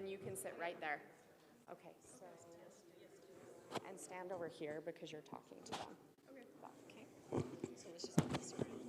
you can sit right there. Okay, so, and stand over here because you're talking to them. Okay. So let's just put this around.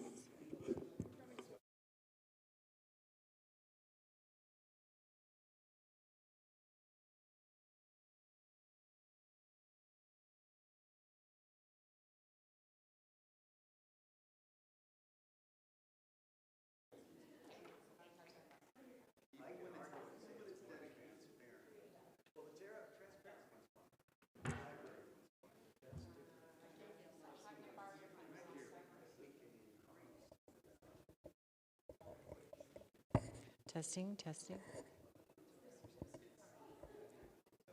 Testing, testing.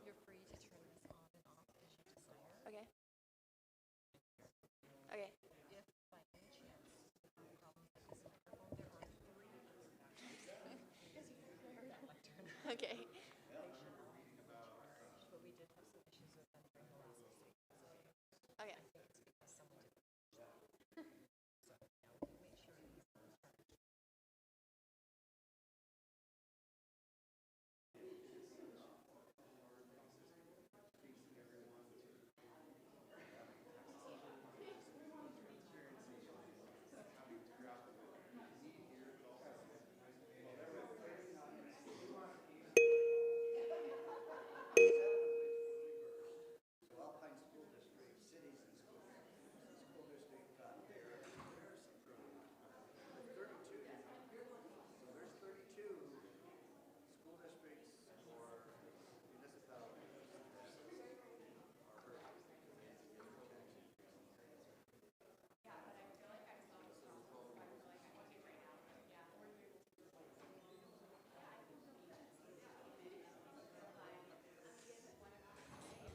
You're free to turn this on and off as you desire. Okay. Okay. If by any chance you have problems with this microphone, there are three. Okay. But we did have some issues with them during the last meeting. Okay. I think it's because someone didn't. So now we can make sure these are started.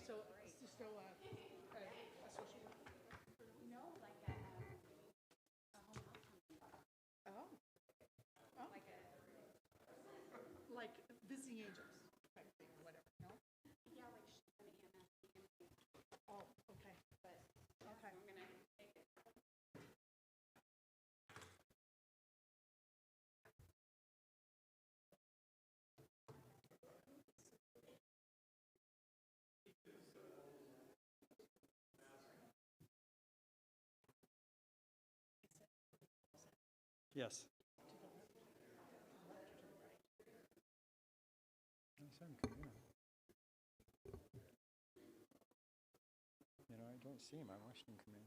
So, a social worker? No, like a home health company. Oh. Oh. Like visiting angels type thing, whatever, no? Yeah, like she's an EMS. Oh, okay. But Okay. I'm gonna take it. Yes. I said come in. You know, I don't see him. I watched him come in.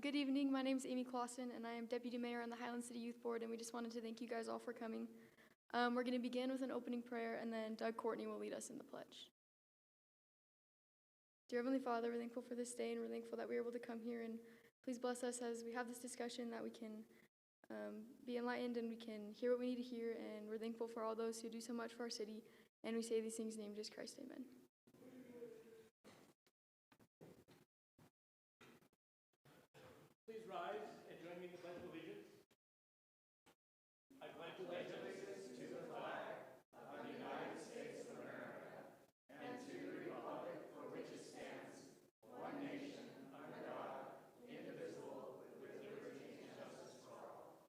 Good evening. My name is Amy Clausen, and I am Deputy Mayor on the Highland City Youth Board, and we just wanted to thank you guys all for coming. We're going to begin with an opening prayer, and then Doug Courtney will lead us in the pledge. Dear Heavenly Father, we're thankful for this day, and we're thankful that we're able to come here, and please bless us as we have this discussion, that we can be enlightened and we can hear what we need to hear, and we're thankful for all those who do so much for our city, and we say these things in the name of Jesus Christ. Amen. Please rise and join me in the Pledge of Allegiance. I pledge allegiance to the flag of the United States of America and to the republic for which it stands, one nation, under God, indivisible, with liberty and justice for all.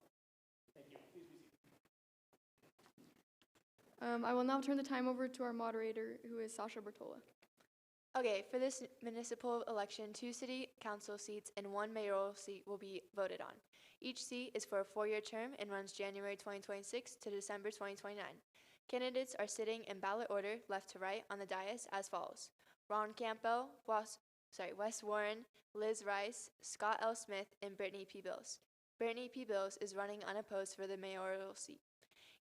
Thank you. Please be seated. I will now turn the time over to our moderator, who is Sasha Bertola. Okay, for this municipal election, 2 city council seats and 1 mayoral seat will be voted on. Each seat is for a 4-year term and runs January 2026 to December 2029. Candidates are sitting in ballot order left to right on the dais as follows: Ron Campbell, Wes Warren, Liz Rice, Scott L. Smith, and Brittany P. Bills. Brittany P. Bills is running unopposed for the mayoral seat.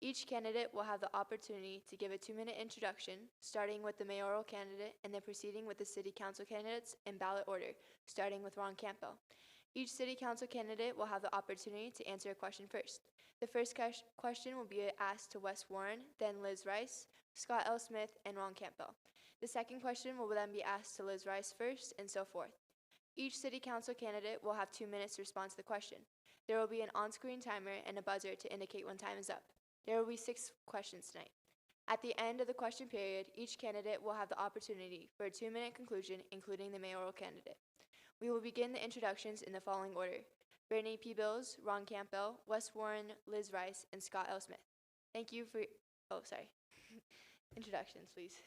Each candidate will have the opportunity to give a 2-minute introduction, starting with the mayoral candidate and then proceeding with the city council candidates in ballot order, starting with Ron Campbell. Each city council candidate will have the opportunity to answer a question first. The first question will be asked to Wes Warren, then Liz Rice, Scott L. Smith, and Ron Campbell. The second question will then be asked to Liz Rice first, and so forth. Each city council candidate will have 2 minutes to respond to the question. There will be an on-screen timer and a buzzer to indicate when time is up. There will be 6 questions tonight. At the end of the question period, each candidate will have the opportunity for a 2-minute conclusion, including the mayoral candidate. We will begin the introductions in the following order: Brittany P. Bills, Ron Campbell, Wes Warren, Liz Rice, and Scott L. Smith. Thank you for, introductions, please.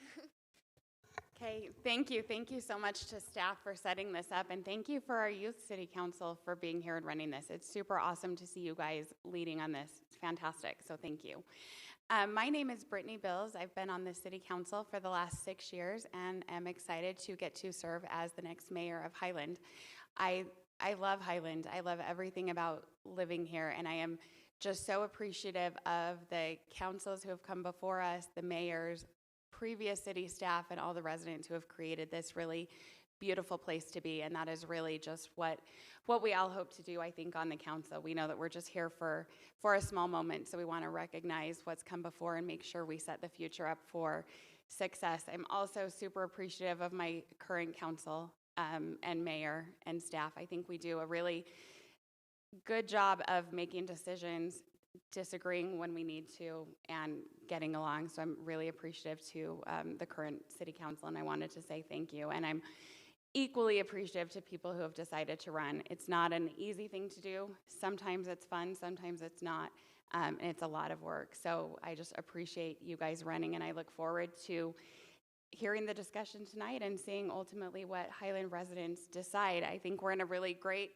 Okay, thank you. Thank you so much to staff for setting this up, and thank you for our Youth City Council for being here and running this. It's super awesome to see you guys leading on this. It's fantastic, so thank you. My name is Brittany Bills. I've been on the City Council for the last 6 years and am excited to get to serve as the next mayor of Highland. I love Highland. I love everything about living here, and I am just so appreciative of the councils who have come before us, the mayors, previous city staff, and all the residents who have created this really beautiful place to be. And that is really just what we all hope to do, I think, on the council. We know that we're just here for a small moment, so we want to recognize what's come before and make sure we set the future up for success. I'm also super appreciative of my current council and mayor and staff. I think we do a really good job of making decisions, disagreeing when we need to, and getting along. So I'm really appreciative to the current city council, and I wanted to say thank you. And I'm equally appreciative to people who have decided to run. It's not an easy thing to do. Sometimes it's fun, sometimes it's not, and it's a lot of work. So I just appreciate you guys running, and I look forward to hearing the discussion tonight and seeing ultimately what Highland residents decide. I think we're in a really great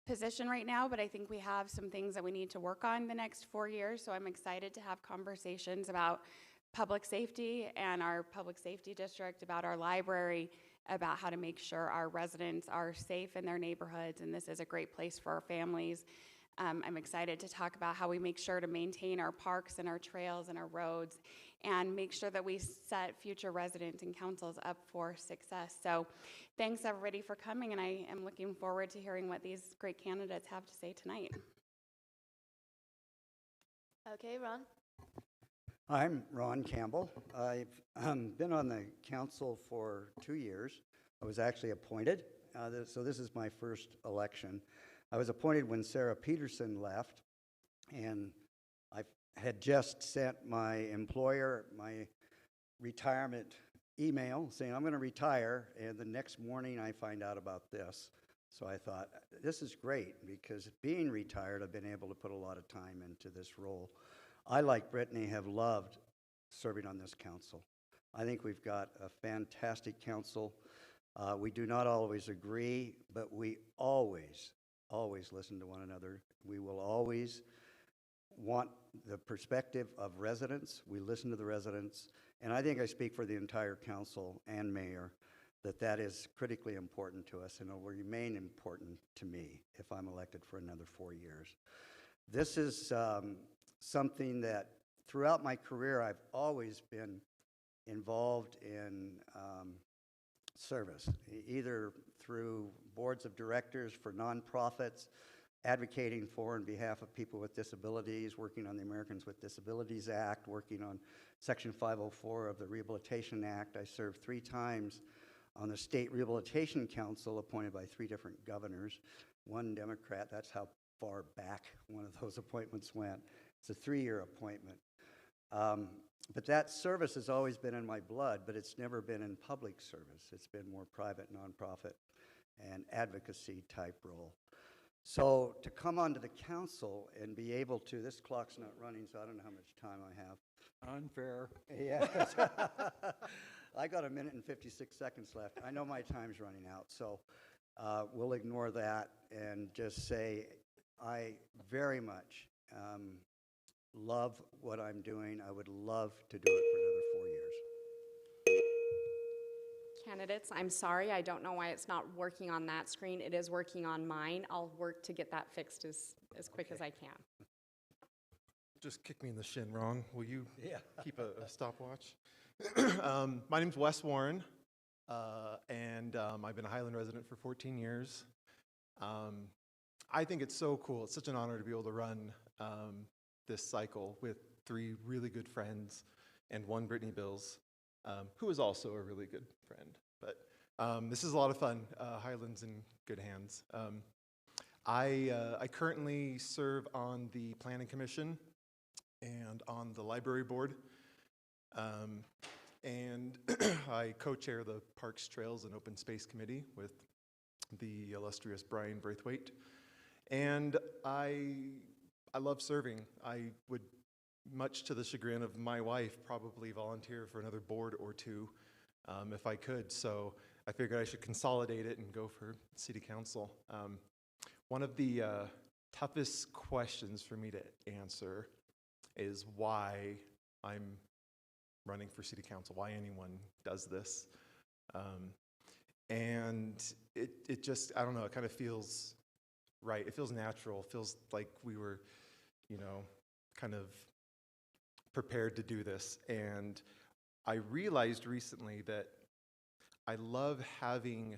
position right now, but I think we have some things that we need to work on the next 4 years. So I'm excited to have conversations about public safety and our public safety district, about our library, about how to make sure our residents are safe in their neighborhoods, and this is a great place for our families. I'm excited to talk about how we make sure to maintain our parks and our trails and our roads, and make sure that we set future residents and councils up for success. So thanks everybody for coming, and I am looking forward to hearing what these great candidates have to say tonight. Okay, Ron. I'm Ron Campbell. I've been on the council for 2 years. I was actually appointed, so this is my first election. I was appointed when Sarah Peterson left, and I had just sent my employer my retirement email saying I'm going to retire, and the next morning I find out about this. So I thought, this is great, because being retired, I've been able to put a lot of time into this role. I, like Brittany, have loved serving on this council. I think we've got a fantastic council. We do not always agree, but we always listen to one another. We will always want the perspective of residents. We listen to the residents, and I think I speak for the entire council and mayor that is critically important to us and will remain important to me if I'm elected for another 4 years. This is something that throughout my career I've always been involved in service, either through boards of directors for nonprofits, advocating for and behalf of people with disabilities, working on the Americans with Disabilities Act, working on Section 504 of the Rehabilitation Act. I served 3 times on the State Rehabilitation Council, appointed by 3 different governors, 1 Democrat. That's how far back one of those appointments went. It's a 3-year appointment. But that service has always been in my blood, but it's never been in public service. It's been more private, nonprofit, and advocacy type role. So to come onto the council and be able to, this clock's not running, so I don't know how much time I have. Unfair. Yeah. I got 1 minute and 56 seconds left. I know my time's running out, so we'll ignore that and just say I very much love what I'm doing. I would love to do it for another 4 years. Candidates, I'm sorry, I don't know why it's not working on that screen. It is working on mine. I'll work to get that fixed as quick as I can. Just kick me in the shin, Ron. Will you keep a stopwatch? My name's Wes Warren, and I've been a Highland resident for 14 years. I think it's so cool. It's such an honor to be able to run this cycle with 3 really good friends and 1 Brittany Bills, who is also a really good friend. But this is a lot of fun. Highland's in good hands. I currently serve on the Planning Commission and on the Library Board. And I co-chair the Parks, Trails, and Open Space Committee with the illustrious Brian Braithwaite. And I love serving. I would, much to the chagrin of my wife, probably volunteer for another board or 2 if I could. So I figured I should consolidate it and go for city council. One of the toughest questions for me to answer is why I'm running for city council, why anyone does this. And it just, I don't know, it kind of feels right. It feels natural. It feels like we were, kind of prepared to do this. And I realized recently that I love having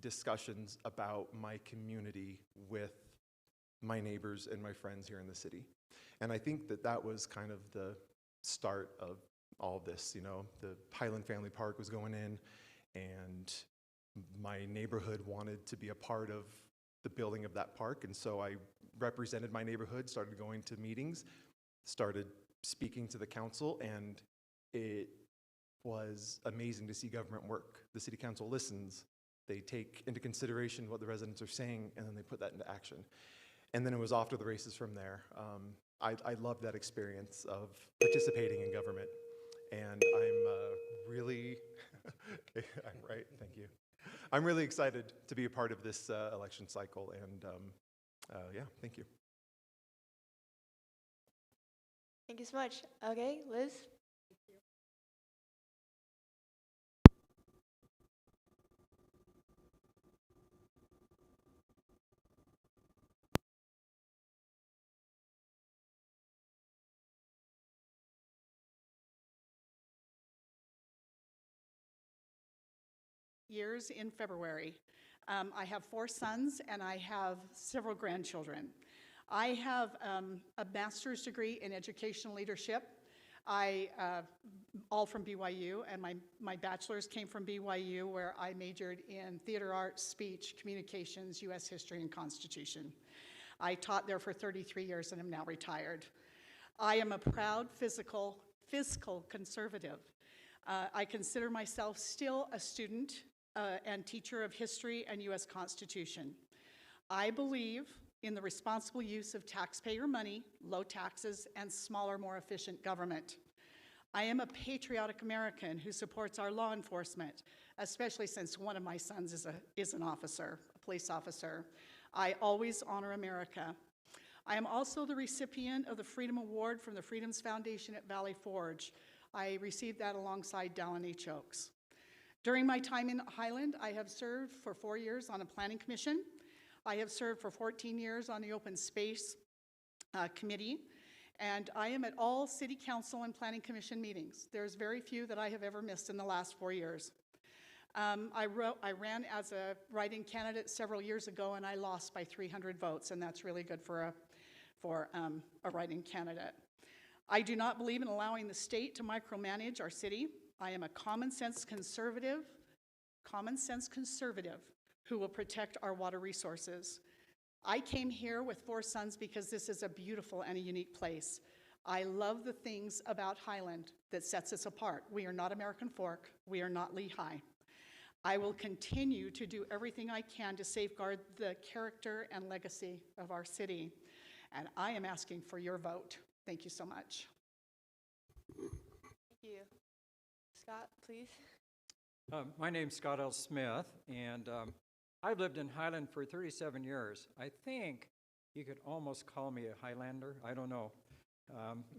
discussions about my community with my neighbors and my friends here in the city. And I think that was kind of the start of all of this. The Highland Family Park was going in, and my neighborhood wanted to be a part of the building of that park, and so I represented my neighborhood, started going to meetings, started speaking to the council, and it was amazing to see government work. The city council listens, they take into consideration what the residents are saying, and then they put that into action. And then it was off to the races from there. I love that experience of participating in government, and I'm really, I'm right, thank you. I'm really excited to be a part of this election cycle, and yeah, thank you. Thank you so much. Okay, Liz? Years in February. I have 4 sons and I have several grandchildren. I have a master's degree in educational leadership. All from BYU, and my bachelor's came from BYU, where I majored in theater arts, speech, communications, U.S. history, and Constitution. I taught there for 33 years and am now retired. I am a proud fiscal conservative. I consider myself still a student and teacher of history and U.S. Constitution. I believe in the responsible use of taxpayer money, low taxes, and smaller, more efficient government. I am a patriotic American who supports our law enforcement, especially since one of my sons is an officer, a police officer. I always honor America. I am also the recipient of the Freedom Award from the Freedoms Foundation at Valley Forge. I received that alongside Dallin H. Oaks. During my time in Highland, I have served for 4 years on a planning commission. I have served for 14 years on the open space committee, and I am at all city council and planning commission meetings. There's very few that I have ever missed in the last 4 years. I ran as a write-in candidate several years ago, and I lost by 300 votes, and that's really good for a write-in candidate. I do not believe in allowing the state to micromanage our city. I am a common sense conservative who will protect our water resources. I came here with 4 sons because this is a beautiful and a unique place. I love the things about Highland that sets us apart. We are not American Fork. We are not Lehigh. I will continue to do everything I can to safeguard the character and legacy of our city. And I am asking for your vote. Thank you so much. Thank you. Scott, please. My name's Scott L. Smith, and I've lived in Highland for 37 years. I think you could almost call me a Highlander. I don't know,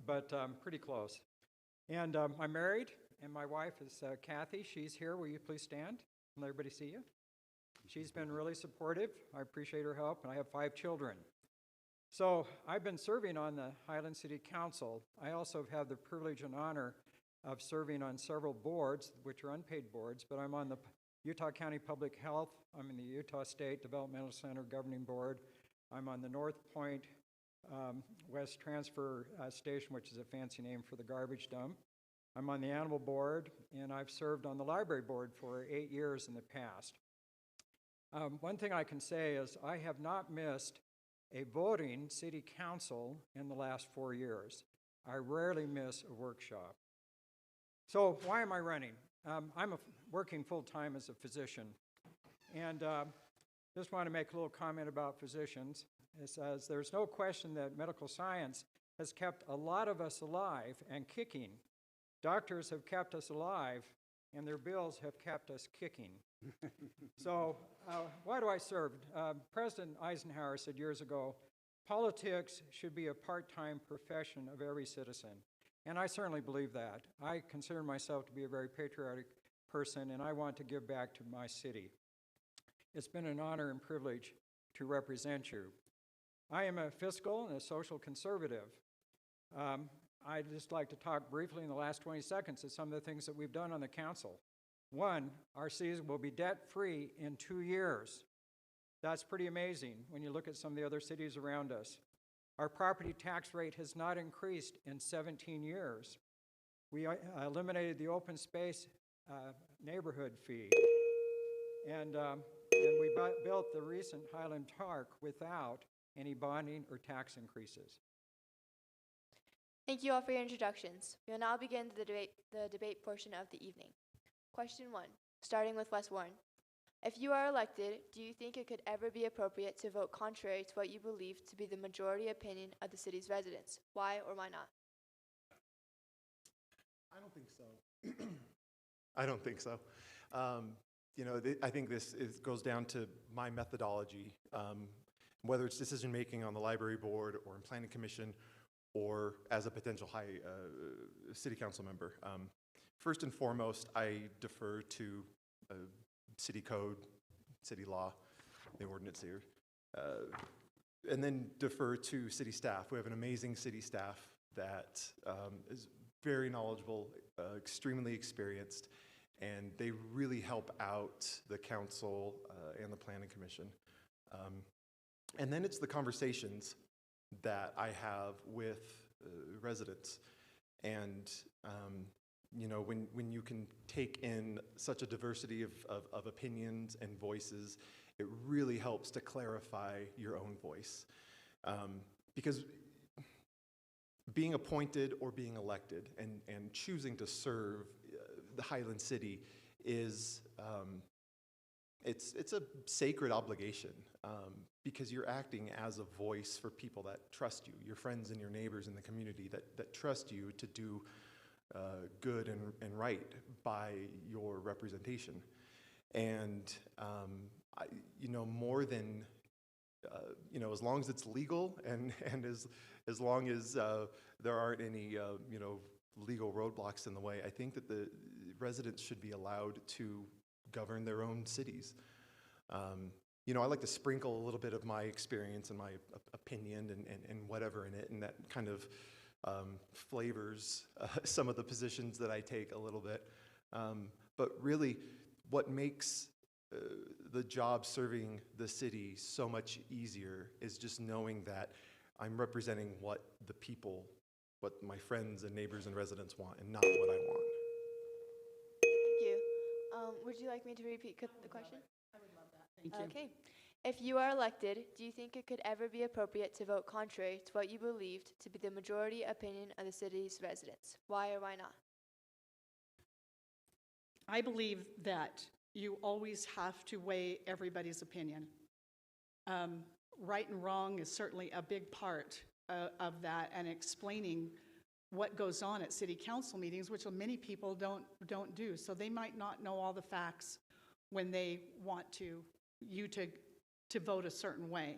but pretty close. And I'm married, and my wife is Kathy. She's here. Will you please stand and let everybody see you? She's been really supportive. I appreciate her help, and I have 5 children. So I've been serving on the Highland City Council. I also have had the privilege and honor of serving on several boards, which are unpaid boards, but I'm on the Utah County Public Health. I'm in the Utah State Developmental Center Governing Board. I'm on the North Point West Transfer Station, which is a fancy name for the garbage dump. I'm on the Animal Board, and I've served on the Library Board for 8 years in the past. One thing I can say is I have not missed a voting city council in the last 4 years. I rarely miss a workshop. So why am I running? I'm working full-time as a physician, and just want to make a little comment about physicians. It says there's no question that medical science has kept a lot of us alive and kicking. Doctors have kept us alive, and their bills have kept us kicking. So why do I serve? President Eisenhower said years ago, politics should be a part-time profession of every citizen. And I certainly believe that. I consider myself to be a very patriotic person, and I want to give back to my city. It's been an honor and privilege to represent you. I am a fiscal and a social conservative. I'd just like to talk briefly in the last 20 seconds of some of the things that we've done on the council. 1, our cities will be debt-free in 2 years. That's pretty amazing when you look at some of the other cities around us. Our property tax rate has not increased in 17 years. We eliminated the open space neighborhood fee. And we built the recent Highland Park without any bonding or tax increases. Thank you all for your introductions. We will now begin the debate portion of the evening. Question 1, starting with Wes Warren. If you are elected, do you think it could ever be appropriate to vote contrary to what you believe to be the majority opinion of the city's residents? Why or why not? I don't think so. I don't think so. I think this goes down to my methodology, whether it's decision-making on the library board or in planning commission or as a potential high city council member. First and foremost, I defer to city code, city law, the ordinance here, and then defer to city staff. We have an amazing city staff that is very knowledgeable, extremely experienced, and they really help out the council and the planning commission. And then it's the conversations that I have with residents. And when you can take in such a diversity of opinions and voices, it really helps to clarify your own voice. Because being appointed or being elected and choosing to serve the Highland City is, it's a sacred obligation, because you're acting as a voice for people that trust you, your friends and your neighbors in the community that trust you to do good and right by your representation. And more than as long as it's legal and as long as there aren't any legal roadblocks in the way, I think that the residents should be allowed to govern their own cities. You know, I like to sprinkle a little bit of my experience and my opinion and whatever in it, and that kind of flavors some of the positions that I take a little bit. But really, what makes the job serving the city so much easier is just knowing that I'm representing what the people, what my friends and neighbors and residents want, and not what I want. Thank you. Would you like me to repeat the question? Thank you. Okay. If you are elected, do you think it could ever be appropriate to vote contrary to what you believed to be the majority opinion of the city's residents? Why or why not? I believe that you always have to weigh everybody's opinion. Right and wrong is certainly a big part of that, and explaining what goes on at city council meetings, which many people don't do. So they might not know all the facts when they want you to vote a certain way.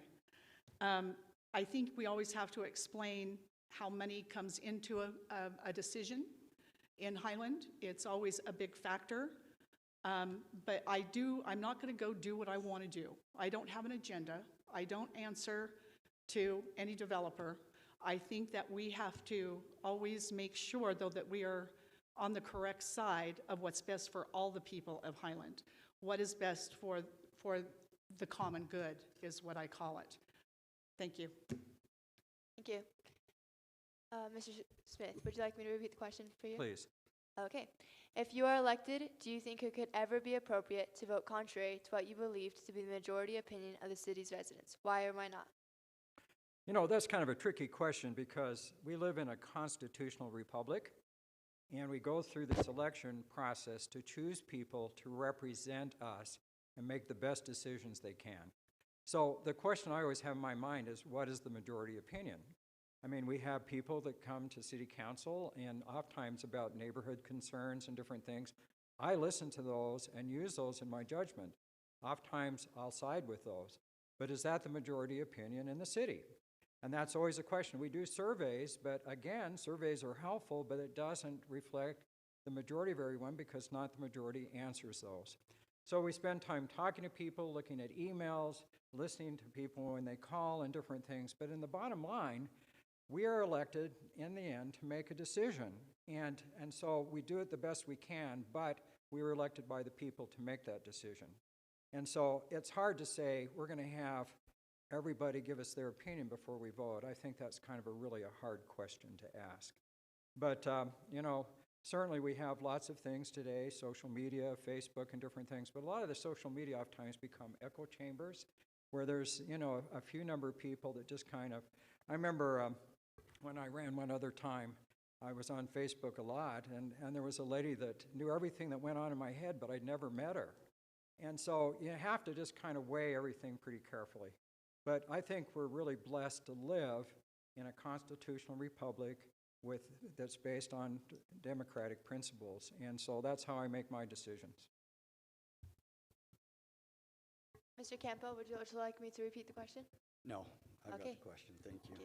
I think we always have to explain how money comes into a decision in Highland. It's always a big factor. But I'm not going to go do what I want to do. I don't have an agenda. I don't answer to any developer. I think that we have to always make sure, though, that we are on the correct side of what's best for all the people of Highland. What is best for the common good is what I call it. Thank you. Thank you. Mr. Smith, would you like me to repeat the question for you? Please. Okay. If you are elected, do you think it could ever be appropriate to vote contrary to what you believed to be the majority opinion of the city's residents? Why or why not? You know, that's kind of a tricky question because we live in a constitutional republic, and we go through the selection process to choose people to represent us and make the best decisions they can. So the question I always have in my mind is, what is the majority opinion? I mean, we have people that come to city council and oftentimes about neighborhood concerns and different things. I listen to those and use those in my judgment. Oftentimes I'll side with those. But is that the majority opinion in the city? And that's always a question. We do surveys, but again, surveys are helpful, but it doesn't reflect the majority of everyone because not the majority answers those. So we spend time talking to people, looking at emails, listening to people when they call and different things. But in the bottom line, we are elected in the end to make a decision. And so we do it the best we can, but we were elected by the people to make that decision. And so it's hard to say we're going to have everybody give us their opinion before we vote. I think that's kind of really a hard question to ask. But, you know, certainly we have lots of things today, social media, Facebook, and different things. But a lot of the social media oftentimes become echo chambers where there's, you know, a few number of people that just kind of, I remember when I ran one other time, I was on Facebook a lot, and there was a lady that knew everything that went on in my head, but I'd never met her. And so you have to just kind of weigh everything pretty carefully. But I think we're really blessed to live in a constitutional republic that's based on democratic principles. And so that's how I make my decisions. Mr. Campo, would you like me to repeat the question? No, I've got Okay. the question. Thank you.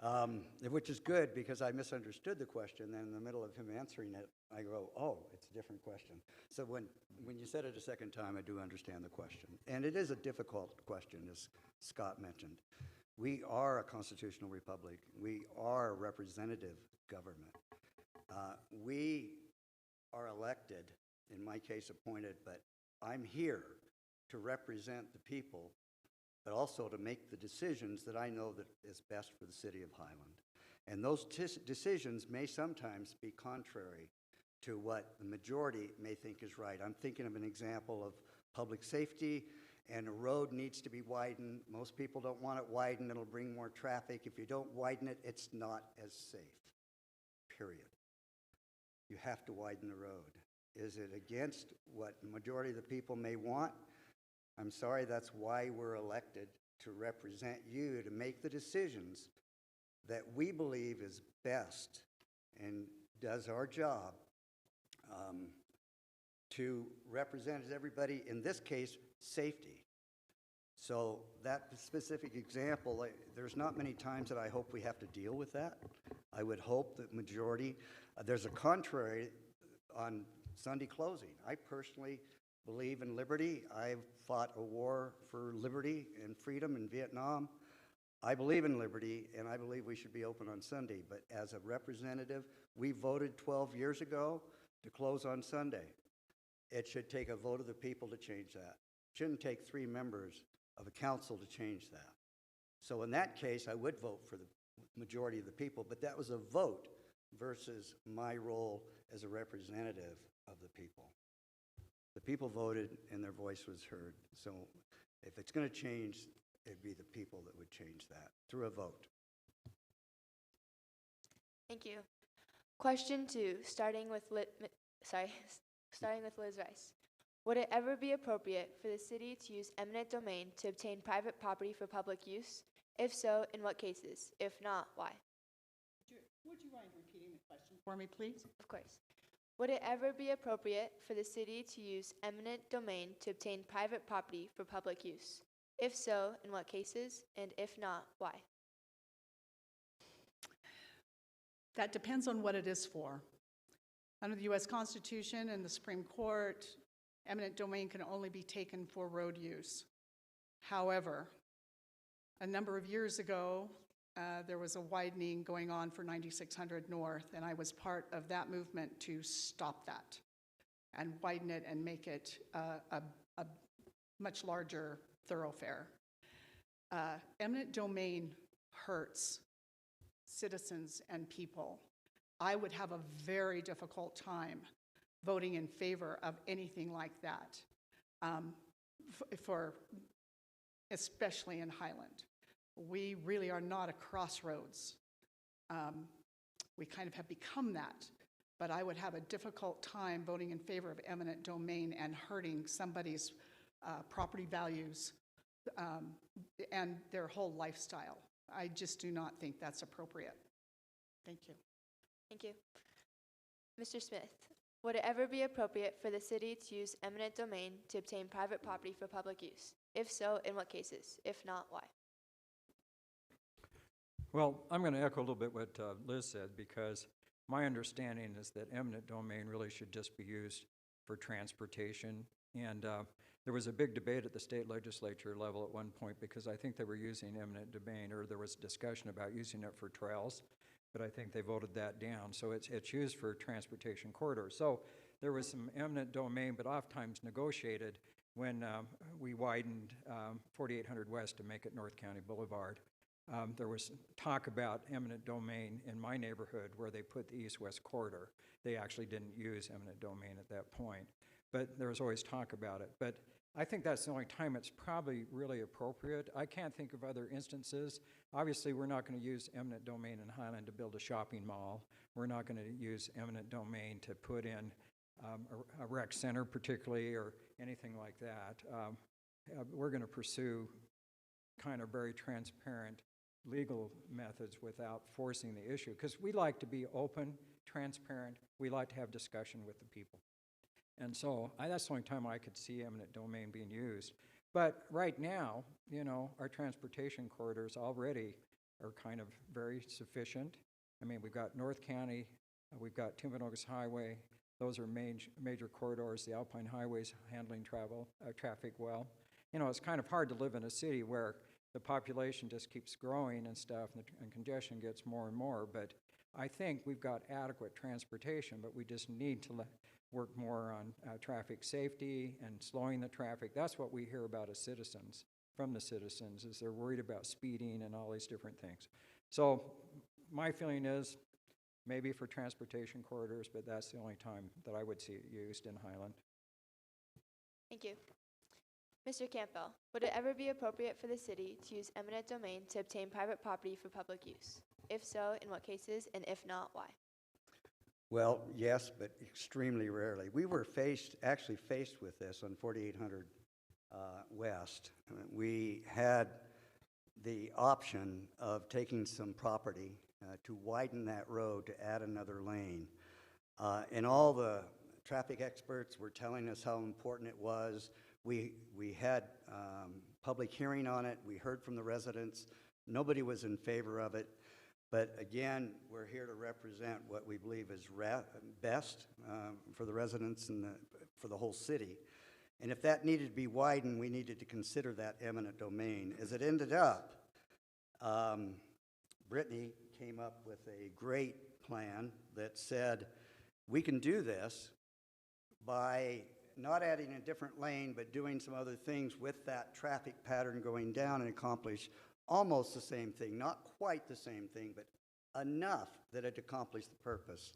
Thank you. Which is good because I misunderstood the question. Then in the middle of him answering it, I go, oh, it's a different question. So when you said it a second time, I do understand the question. And it is a difficult question, as Scott mentioned. We are a constitutional republic. We are a representative government. We are elected, in my case appointed, but I'm here to represent the people, but also to make the decisions that I know that is best for the city of Highland. And those decisions may sometimes be contrary to what the majority may think is right. I'm thinking of an example of public safety, and a road needs to be widened. Most people don't want it widened. It'll bring more traffic. If you don't widen it, it's not as safe, period. You have to widen the road. Is it against what the majority of the people may want? I'm sorry, that's why we're elected, to represent you, to make the decisions that we believe is best and does our job to represent everybody, in this case, safety. So that specific example, there's not many times that I hope we have to deal with that. I would hope that majority, there's a contrary on Sunday closing. I personally believe in liberty. I've fought a war for liberty and freedom in Vietnam. I believe in liberty, and I believe we should be open on Sunday. But as a representative, we voted 12 years ago to close on Sunday. It should take a vote of the people to change that. It shouldn't take 3 members of a council to change that. So in that case, I would vote for the majority of the people, but that was a vote versus my role as a representative of the people. The people voted and their voice was heard. So if it's going to change, it'd be the people that would change that through a vote. Thank you. Question 2, starting with Liz Rice. Would it ever be appropriate for the city to use eminent domain to obtain private property for public use? If so, in what cases? If not, why? Would you mind repeating the question for me, please? Of course. Would it ever be appropriate for the city to use eminent domain to obtain private property for public use? If so, in what cases? And if not, why? That depends on what it is for. Under the U.S. Constitution and the Supreme Court, eminent domain can only be taken for road use. However, a number of years ago, there was a widening going on for 9600 North, and I was part of that movement to stop that and widen it and make it a much larger thoroughfare. Eminent domain hurts citizens and people. I would have a very difficult time voting in favor of anything like that, especially in Highland. We really are not a crossroads. We kind of have become that, but I would have a difficult time voting in favor of eminent domain and hurting somebody's property values and their whole lifestyle. I just do not think that's appropriate. Thank you. Thank you. Mr. Smith, would it ever be appropriate for the city to use eminent domain to obtain private property for public use? If so, in what cases? If not, why? Well, I'm going to echo a little bit what Liz said, because my understanding is that eminent domain really should just be used for transportation. And there was a big debate at the state legislature level at one point, because I think they were using eminent domain, or there was discussion about using it for trails, but I think they voted that down. So it's used for transportation corridors. So there was some eminent domain, but oftentimes negotiated when we widened 4800 West to make it North County Boulevard. There was talk about eminent domain in my neighborhood where they put the east-west corridor. They actually didn't use eminent domain at that point, but there was always talk about it. But I think that's the only time it's probably really appropriate. I can't think of other instances. Obviously, we're not going to use eminent domain in Highland to build a shopping mall. We're not going to use eminent domain to put in a rec center particularly, or anything like that. We're going to pursue kind of very transparent legal methods without forcing the issue, because we like to be open, transparent. We like to have discussion with the people. And so that's the only time I could see eminent domain being used. But right now, you know, our transportation corridors already are kind of very sufficient. I mean, we've got North County, we've got Timpanogos Highway. Those are major corridors. The Alpine Highway's handling traffic well. You know, it's kind of hard to live in a city where the population just keeps growing and stuff, and congestion gets more and more. But I think we've got adequate transportation, but we just need to work more on traffic safety and slowing the traffic. That's what we hear about as citizens, from the citizens, is they're worried about speeding and all these different things. So my feeling is maybe for transportation corridors, but that's the only time that I would see it used in Highland. Thank you. Mr. Campbell, would it ever be appropriate for the city to use eminent domain to obtain private property for public use? If so, in what cases, and if not, why? Well, yes, but extremely rarely. We were actually faced with this on 4800 West. We had the option of taking some property to widen that road to add another lane. And all the traffic experts were telling us how important it was. We had public hearing on it. We heard from the residents. Nobody was in favor of it. But again, we're here to represent what we believe is best for the residents and for the whole city. And if that needed to be widened, we needed to consider that eminent domain. As it ended up, Brittany came up with a great plan that said, we can do this by not adding a different lane, but doing some other things with that traffic pattern going down and accomplish almost the same thing, not quite the same thing, but enough that it accomplished the purpose.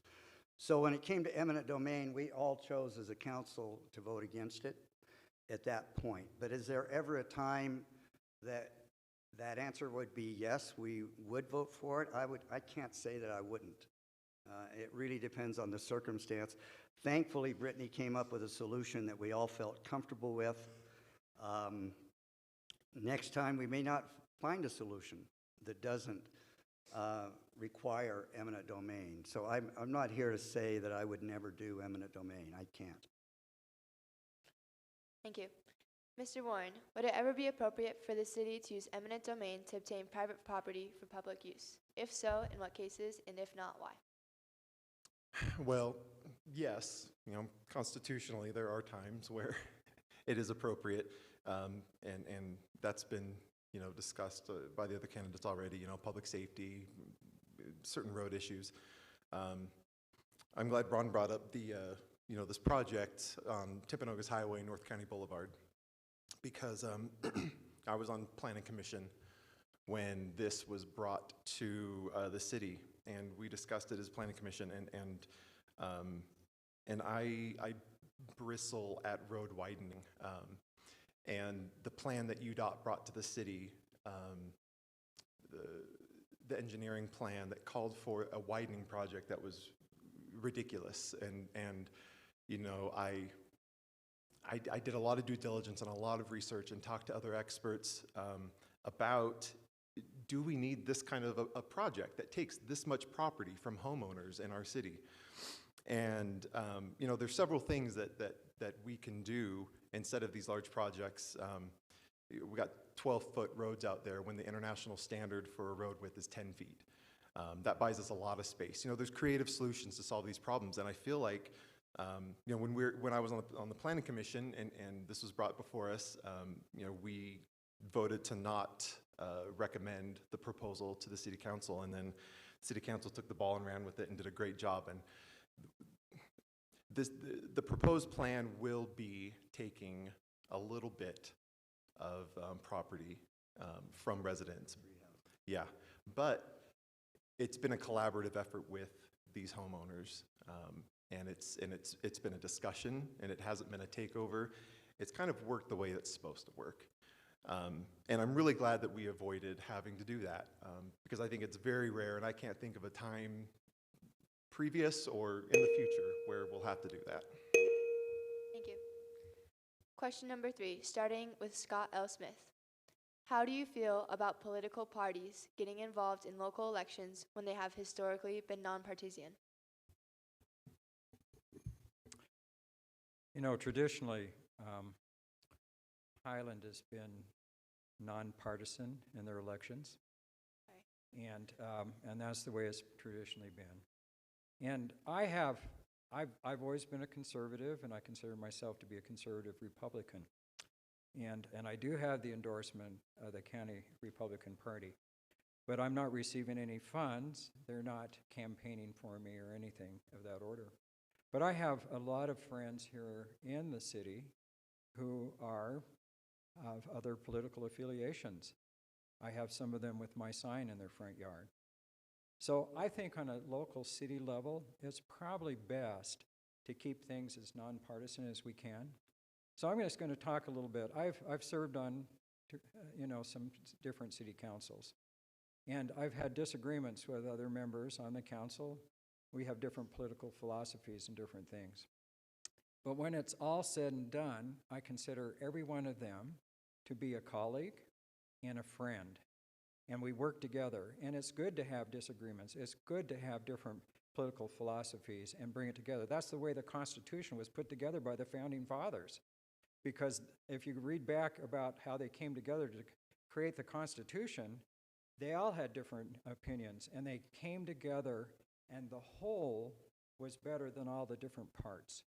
So when it came to eminent domain, we all chose as a council to vote against it at that point. But is there ever a time that that answer would be yes, we would vote for it? I can't say that I wouldn't. It really depends on the circumstance. Thankfully, Brittany came up with a solution that we all felt comfortable with. Next time, we may not find a solution that doesn't require eminent domain. So I'm not here to say that I would never do eminent domain. I can't. Thank you. Mr. Warren, would it ever be appropriate for the city to use eminent domain to obtain private property for public use? If so, in what cases, and if not, why? Well, yes, constitutionally there are times where it is appropriate, and that's been, discussed by the other candidates already, public safety, certain road issues. I'm glad Ron brought up the, this project on Timpanogos Highway, North County Boulevard, because I was on Planning Commission when this was brought to the city, and we discussed it as Planning Commission, and I bristle at road widening, and the plan that UDOT brought to the city, the engineering plan that called for a widening project that was ridiculous, and I did a lot of due diligence and a lot of research and talked to other experts about, do we need this kind of a project that takes this much property from homeowners in our city? And there's several things that we can do instead of these large projects. We got 12-foot roads out there when the international standard for a road width is 10 feet. That buys us a lot of space. There's creative solutions to solve these problems, and I feel like when I was on the Planning Commission and this was brought before us, we voted to not recommend the proposal to the City Council, and then City Council took the ball and ran with it and did a great job. And the proposed plan will be taking a little bit of property from residents. Yeah, but it's been a collaborative effort with these homeowners, and it's been a discussion, and it hasn't been a takeover. It's kind of worked the way it's supposed to work. And I'm really glad that we avoided having to do that, because I think it's very rare, and I can't think of a time previous or in the future where we'll have to do that. Thank you. Question number 3, starting with Scott L. Smith. How do you feel about political parties getting involved in local elections when they have historically been nonpartisan? Traditionally, Highland has been nonpartisan in their elections, Right. and that's the way it's traditionally been. And I've always been a conservative, and I consider myself to be a conservative Republican. And I do have the endorsement of the County Republican Party, but I'm not receiving any funds. They're not campaigning for me or anything of that order. But I have a lot of friends here in the city who are of other political affiliations. I have some of them with my sign in their front yard. So I think on a local city level, it's probably best to keep things as nonpartisan as we can. So I'm just going to talk a little bit. I've served on, some different city councils, and I've had disagreements with other members on the council. We have different political philosophies and different things. But when it's all said and done, I consider every one of them to be a colleague and a friend. And we work together. And it's good to have disagreements. It's good to have different political philosophies and bring it together. That's the way the Constitution was put together by the Founding Fathers. Because if you read back about how they came together to create the Constitution, they all had different opinions. And they came together, and the whole was better than all the different parts.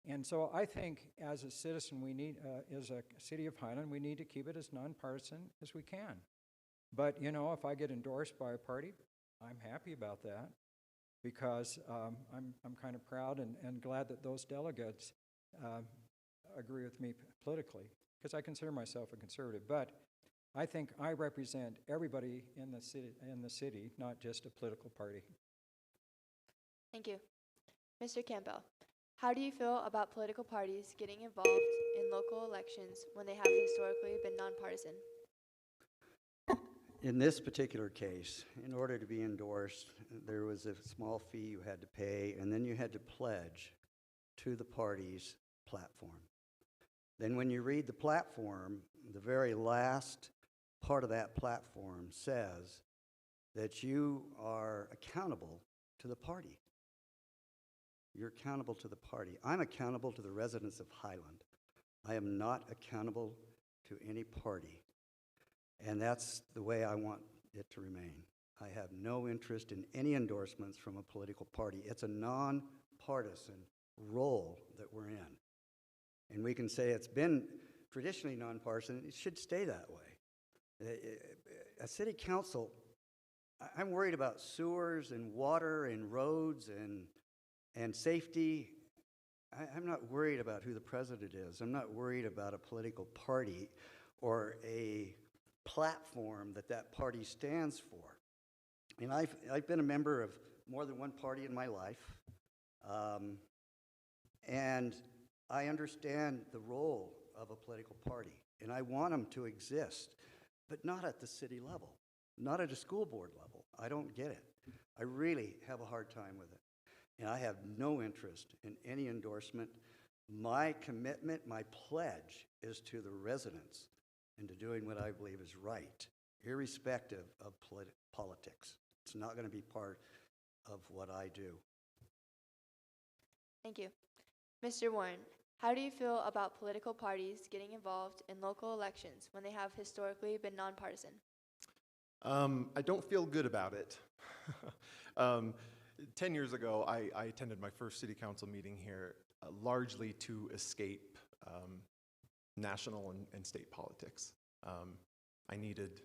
And so I think as a citizen, we need, as a city of Highland, we need to keep it as nonpartisan as we can. But, you know, if I get endorsed by a party, I'm happy about that because I'm kind of proud and glad that those delegates agree with me politically because I consider myself a conservative. But I think I represent everybody in the city, not just a political party. Thank you. Mr. Campbell, how do you feel about political parties getting involved in local elections when they have historically been nonpartisan? In this particular case, in order to be endorsed, there was a small fee you had to pay, and then you had to pledge to the party's platform. Then when you read the platform, the very last part of that platform says that you are accountable to the party. You're accountable to the party. I'm accountable to the residents of Highland. I am not accountable to any party. And that's the way I want it to remain. I have no interest in any endorsements from a political party. It's a nonpartisan role that we're in. And we can say it's been traditionally nonpartisan. It should stay that way. A city council, I'm worried about sewers and water and roads and safety. I'm not worried about who the president is. I'm not worried about a political party or a platform that party stands for. And I've been a member of more than one party in my life, and I understand the role of a political party, and I want them to exist, but not at the city level, not at a school board level. I don't get it. I really have a hard time with it, and I have no interest in any endorsement. My commitment, my pledge is to the residents and to doing what I believe is right, irrespective of politics. It's not going to be part of what I do. Thank you. Mr. Warren, how do you feel about political parties getting involved in local elections when they have historically been nonpartisan? I don't feel good about it. 10 years ago, I attended my first city council meeting here, largely to escape national and state politics. I needed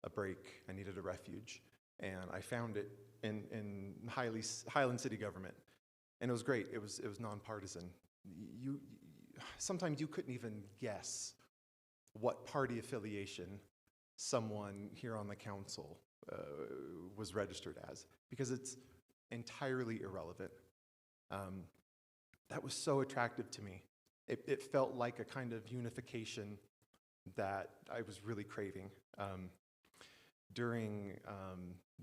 a break, I needed a refuge, and I found it in Highland city government. And it was great, it was nonpartisan. Sometimes you couldn't even guess what party affiliation someone here on the council was registered as, because it's entirely irrelevant. That was so attractive to me. It felt like a kind of unification that I was really craving. During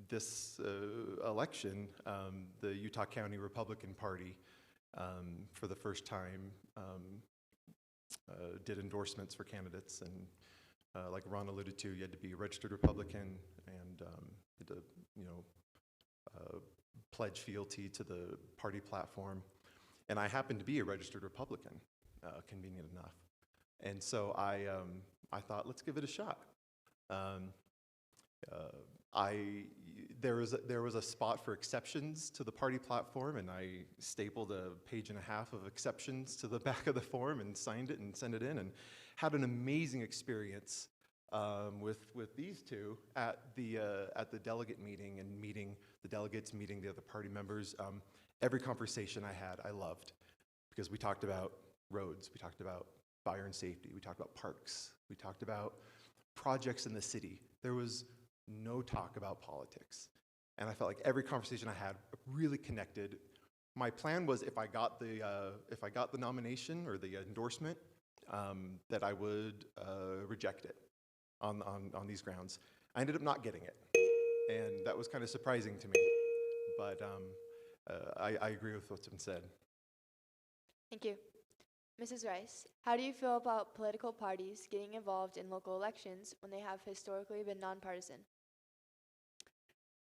this election, the Utah County Republican Party, for the first time, did endorsements for candidates, and like Ron alluded to, you had to be a registered Republican and had to, pledge fealty to the party platform. And I happened to be a registered Republican, convenient enough. And so I thought, let's give it a shot. There was a spot for exceptions to the party platform, and I stapled a page and a half of exceptions to the back of the form and signed it and sent it in, and had an amazing experience with these two at the delegate meeting and meeting the delegates, meeting the other party members. Every conversation I had, I loved, because we talked about roads, we talked about fire and safety, we talked about parks, we talked about projects in the city. There was no talk about politics. And I felt like every conversation I had really connected. My plan was if I got the nomination or the endorsement, that I would reject it on these grounds. I ended up not getting it. And that was kind of surprising to me. But I agree with what's been said. Thank you. Mrs. Rice, how do you feel about political parties getting involved in local elections when they have historically been nonpartisan?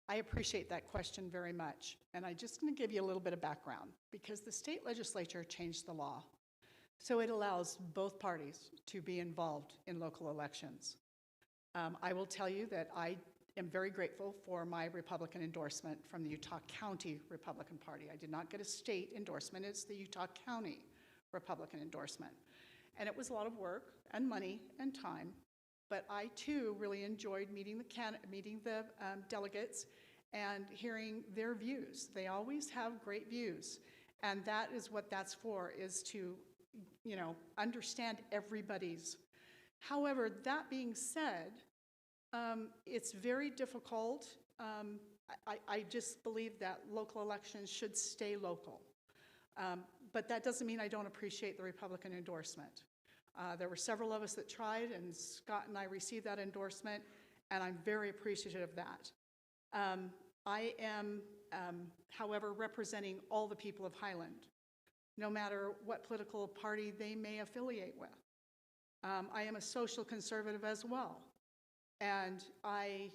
I appreciate that question very much. And I'm just going to give you a little bit of background, because the state legislature changed the law. So it allows both parties to be involved in local elections. I will tell you that I am very grateful for my Republican endorsement from the Utah County Republican Party. I did not get a state endorsement. It's the Utah County Republican endorsement. And it was a lot of work and money and time, but I too really enjoyed meeting the delegates and hearing their views. They always have great views, and that is what that's for, is to, you know, understand everybody's. However, that being said, it's very difficult. I just believe that local elections should stay local. But that doesn't mean I don't appreciate the Republican endorsement. There were several of us that tried, and Scott and I received that endorsement, and I'm very appreciative of that. I am, however, representing all the people of Highland, no matter what political party they may affiliate with. I am a social conservative as well, and I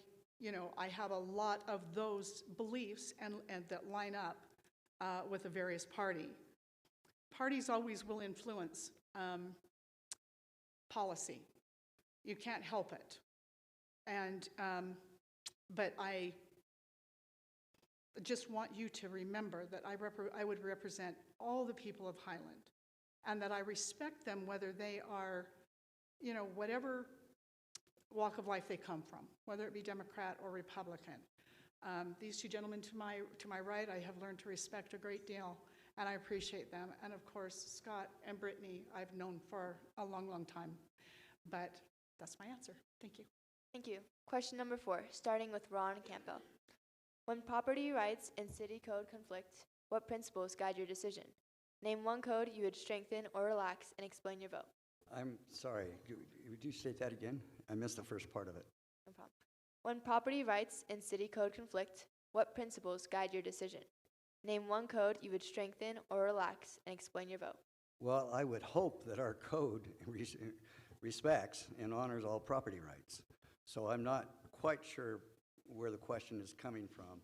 have a lot of those beliefs and that line up with the various party. Parties always will influence policy. You can't help it. And but I just want you to remember that I would represent all the people of Highland, and that I respect them, whether they are, you know, whatever walk of life they come from, whether it be Democrat or Republican. These two gentlemen to my right, I have learned to respect a great deal, and I appreciate them. And of course, Scott and Brittany, I've known for a long, long time. But that's my answer. Thank you. Thank you. Question number 4, starting with Ron Campbell. When property rights and city code conflict, what principles guide your decision? Name one code you would strengthen or relax, and explain your vote. I'm sorry, would you state that again? I missed the first part of it. No problem. When property rights and city code conflict, what principles guide your decision? Name one code you would strengthen or relax, and explain your vote. Well, I would hope that our code respects and honors all property rights. So I'm not quite sure where the question is coming from.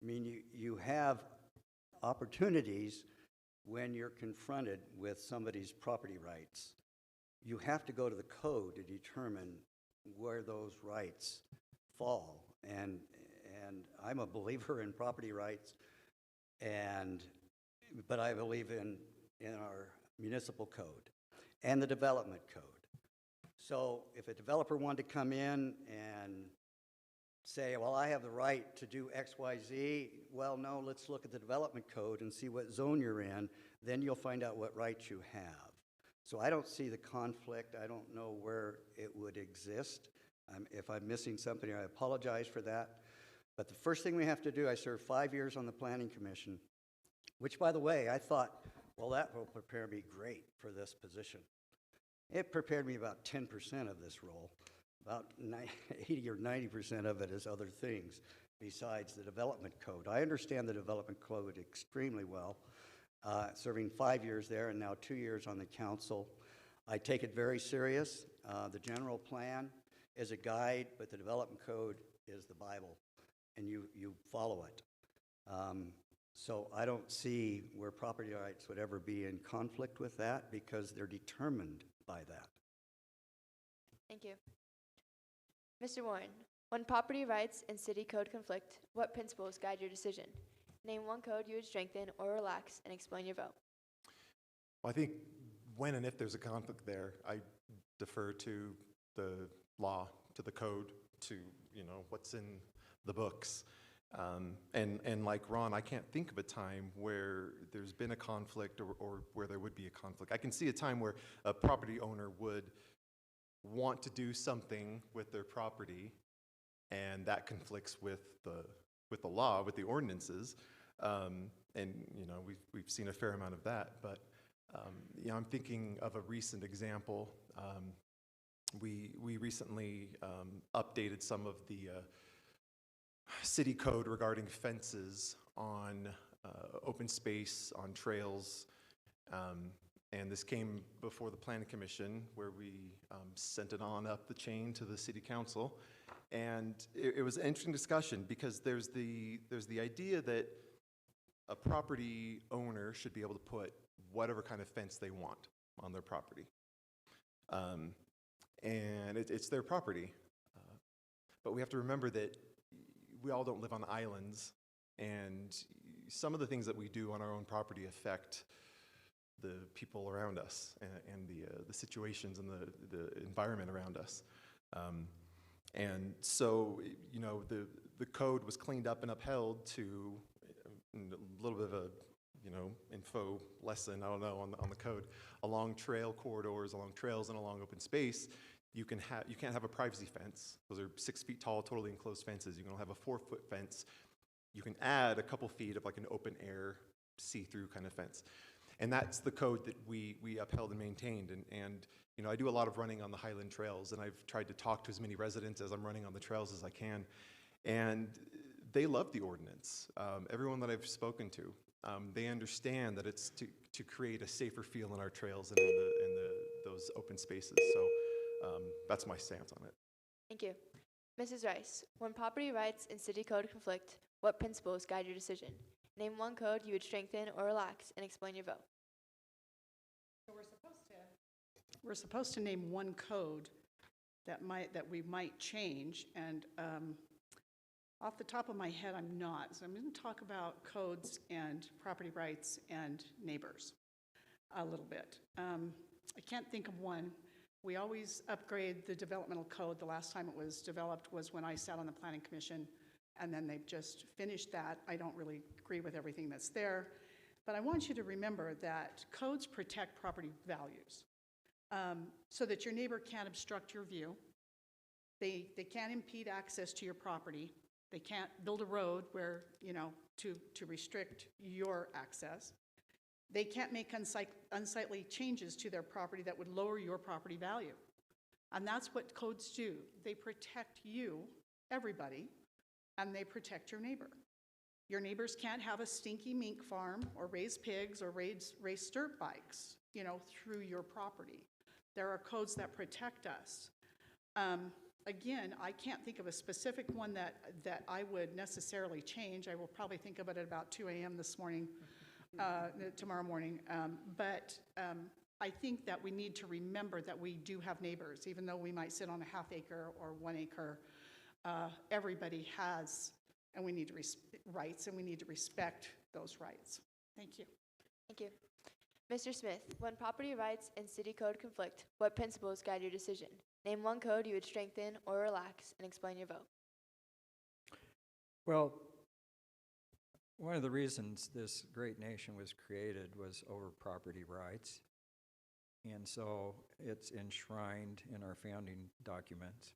I mean, you have opportunities when you're confronted with somebody's property rights. You have to go to the code to determine where those rights fall. And I'm a believer in property rights, but I believe in our municipal code and the development code. So if a developer wanted to come in and say, well, I have the right to do X, Y, Z, well, no, let's look at the development code and see what zone you're in, then you'll find out what rights you have. So I don't see the conflict. I don't know where it would exist. If I'm missing something, I apologize for that. But the first thing we have to do, I served 5 years on the Planning Commission, which, by the way, I thought, well, that will prepare me great for this position. It prepared me about 10% of this role. About 80 or 90% of it is other things besides the development code. I understand the development code extremely well, serving 5 years there and now 2 years on the council. I take it very serious. The general plan is a guide, but the development code is the Bible, and you follow it. So I don't see where property rights would ever be in conflict with that, because they're determined by that. Thank you. Mr. Warren, when property rights and city code conflict, what principles guide your decision? Name one code you would strengthen or relax, and explain your vote. Well, I think when and if there's a conflict there, I defer to the law, to the code, to, you know, what's in the books. And like Ron, I can't think of a time where there's been a conflict or where there would be a conflict. I can see a time where a property owner would want to do something with their property, and that conflicts with the law, with the ordinances. And you know, we've seen a fair amount of that. But you know, I'm thinking of a recent example. We recently updated some of the city code regarding fences on open space, on trails, and this came before the Planning Commission, where we sent it on up the chain to the City Council. And it was an interesting discussion, because there's the idea that a property owner should be able to put whatever kind of fence they want on their property. And it's their property. But we have to remember that we all don't live on islands, and some of the things that we do on our own property affect the people around us and the situations and the environment around us. And so, you know, the code was cleaned up and upheld to a little bit of a, you know, info lesson, I don't know, on the code. Along trail corridors, along trails, and along open space, you can't have a privacy fence. Those are 6 feet tall, totally enclosed fences. You can have a 4-foot fence. You can add a couple feet of like an open air, see-through kind of fence. And that's the code that we upheld and maintained. And you know, I do a lot of running on the Highland Trails, and I've tried to talk to as many residents as I'm running on the trails as I can. And they love the ordinance. Everyone that I've spoken to, they understand that it's to create a safer feel in our trails and in those open spaces. So that's my stance on it. Thank you. Mrs. Rice, when property rights and city code conflict, what principles guide your decision? Name one code you would strengthen or relax and explain your vote. So we're supposed to name one code that we might change, and off the top of my head, I'm not. So I'm going to talk about codes and property rights and neighbors a little bit. I can't think of one. We always upgrade the developmental code. The last time it was developed was when I sat on the Planning Commission, and then they've just finished that. I don't really agree with everything that's there, but I want you to remember that codes protect property values so that your neighbor can't obstruct your view. They can't impede access to your property. They can't build a road where, you know, to restrict your access. They can't make unsightly changes to their property that would lower your property value. And that's what codes do. They protect you, everybody, and they protect your neighbor. Your neighbors can't have a stinky mink farm or raise pigs or race dirt bikes, you know, through your property. There are codes that protect us. Again, I can't think of a specific one that I would necessarily change. I will probably think about it about 2 a.m. this morning, tomorrow morning. But I think that we need to remember that we do have neighbors, even though we might sit on a ½ acre or 1 acre. Everybody has, and we need to rights, and we need to respect those rights. Thank you. Thank you. Mr. Smith, when property rights and city code conflict, what principles guide your decision? Name one code you would strengthen or relax and explain your vote. Well, one of the reasons this great nation was created was over property rights. And so it's enshrined in our founding documents.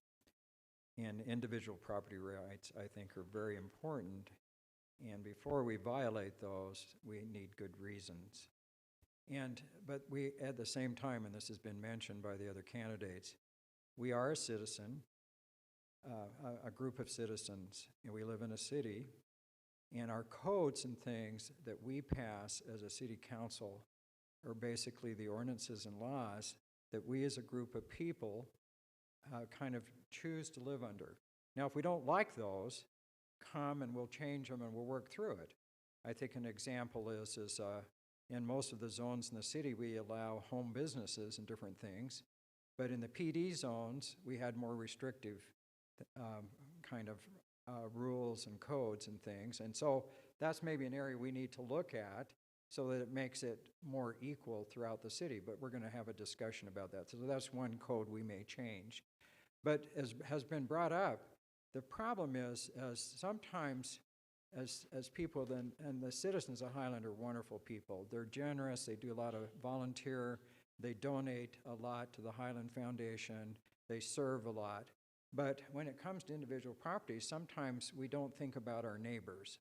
And individual property rights, I think, are very important. And before we violate those, we need good reasons. But we, at the same time, and this has been mentioned by the other candidates, we are a citizen, a group of citizens, and we live in a city, and our codes and things that we pass as a city council are basically the ordinances and laws that we as a group of people kind of choose to live under. Now, if we don't like those, come and we'll change them and we'll work through it. I think an example is in most of the zones in the city, we allow home businesses and different things. But in the PD zones, we had more restrictive kind of rules and codes and things. And so that's maybe an area we need to look at so that it makes it more equal throughout the city. But we're going to have a discussion about that. So that's one code we may change. But as has been brought up, the problem is sometimes as people, and the citizens of Highland are wonderful people. They're generous. They do a lot of volunteer. They donate a lot to the Highland Foundation. They serve a lot. But when it comes to individual properties, sometimes we don't think about our neighbors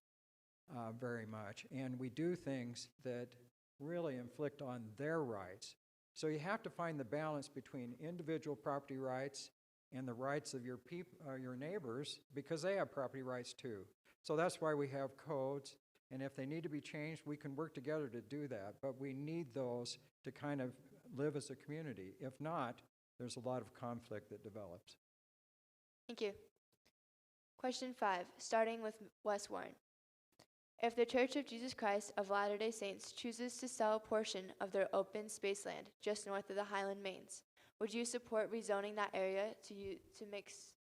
very much. And we do things that really inflict on their rights. So you have to find the balance between individual property rights and the rights of your neighbors, because they have property rights too. So that's why we have codes, and if they need to be changed, we can work together to do that, but we need those to kind of live as a community. If not, there's a lot of conflict that develops. Thank you. Question 5, starting with Wes Warren. If the Church of Jesus Christ of Latter-day Saints chooses to sell a portion of their open space land just north of the Highland Mains, would you support rezoning that area to mixed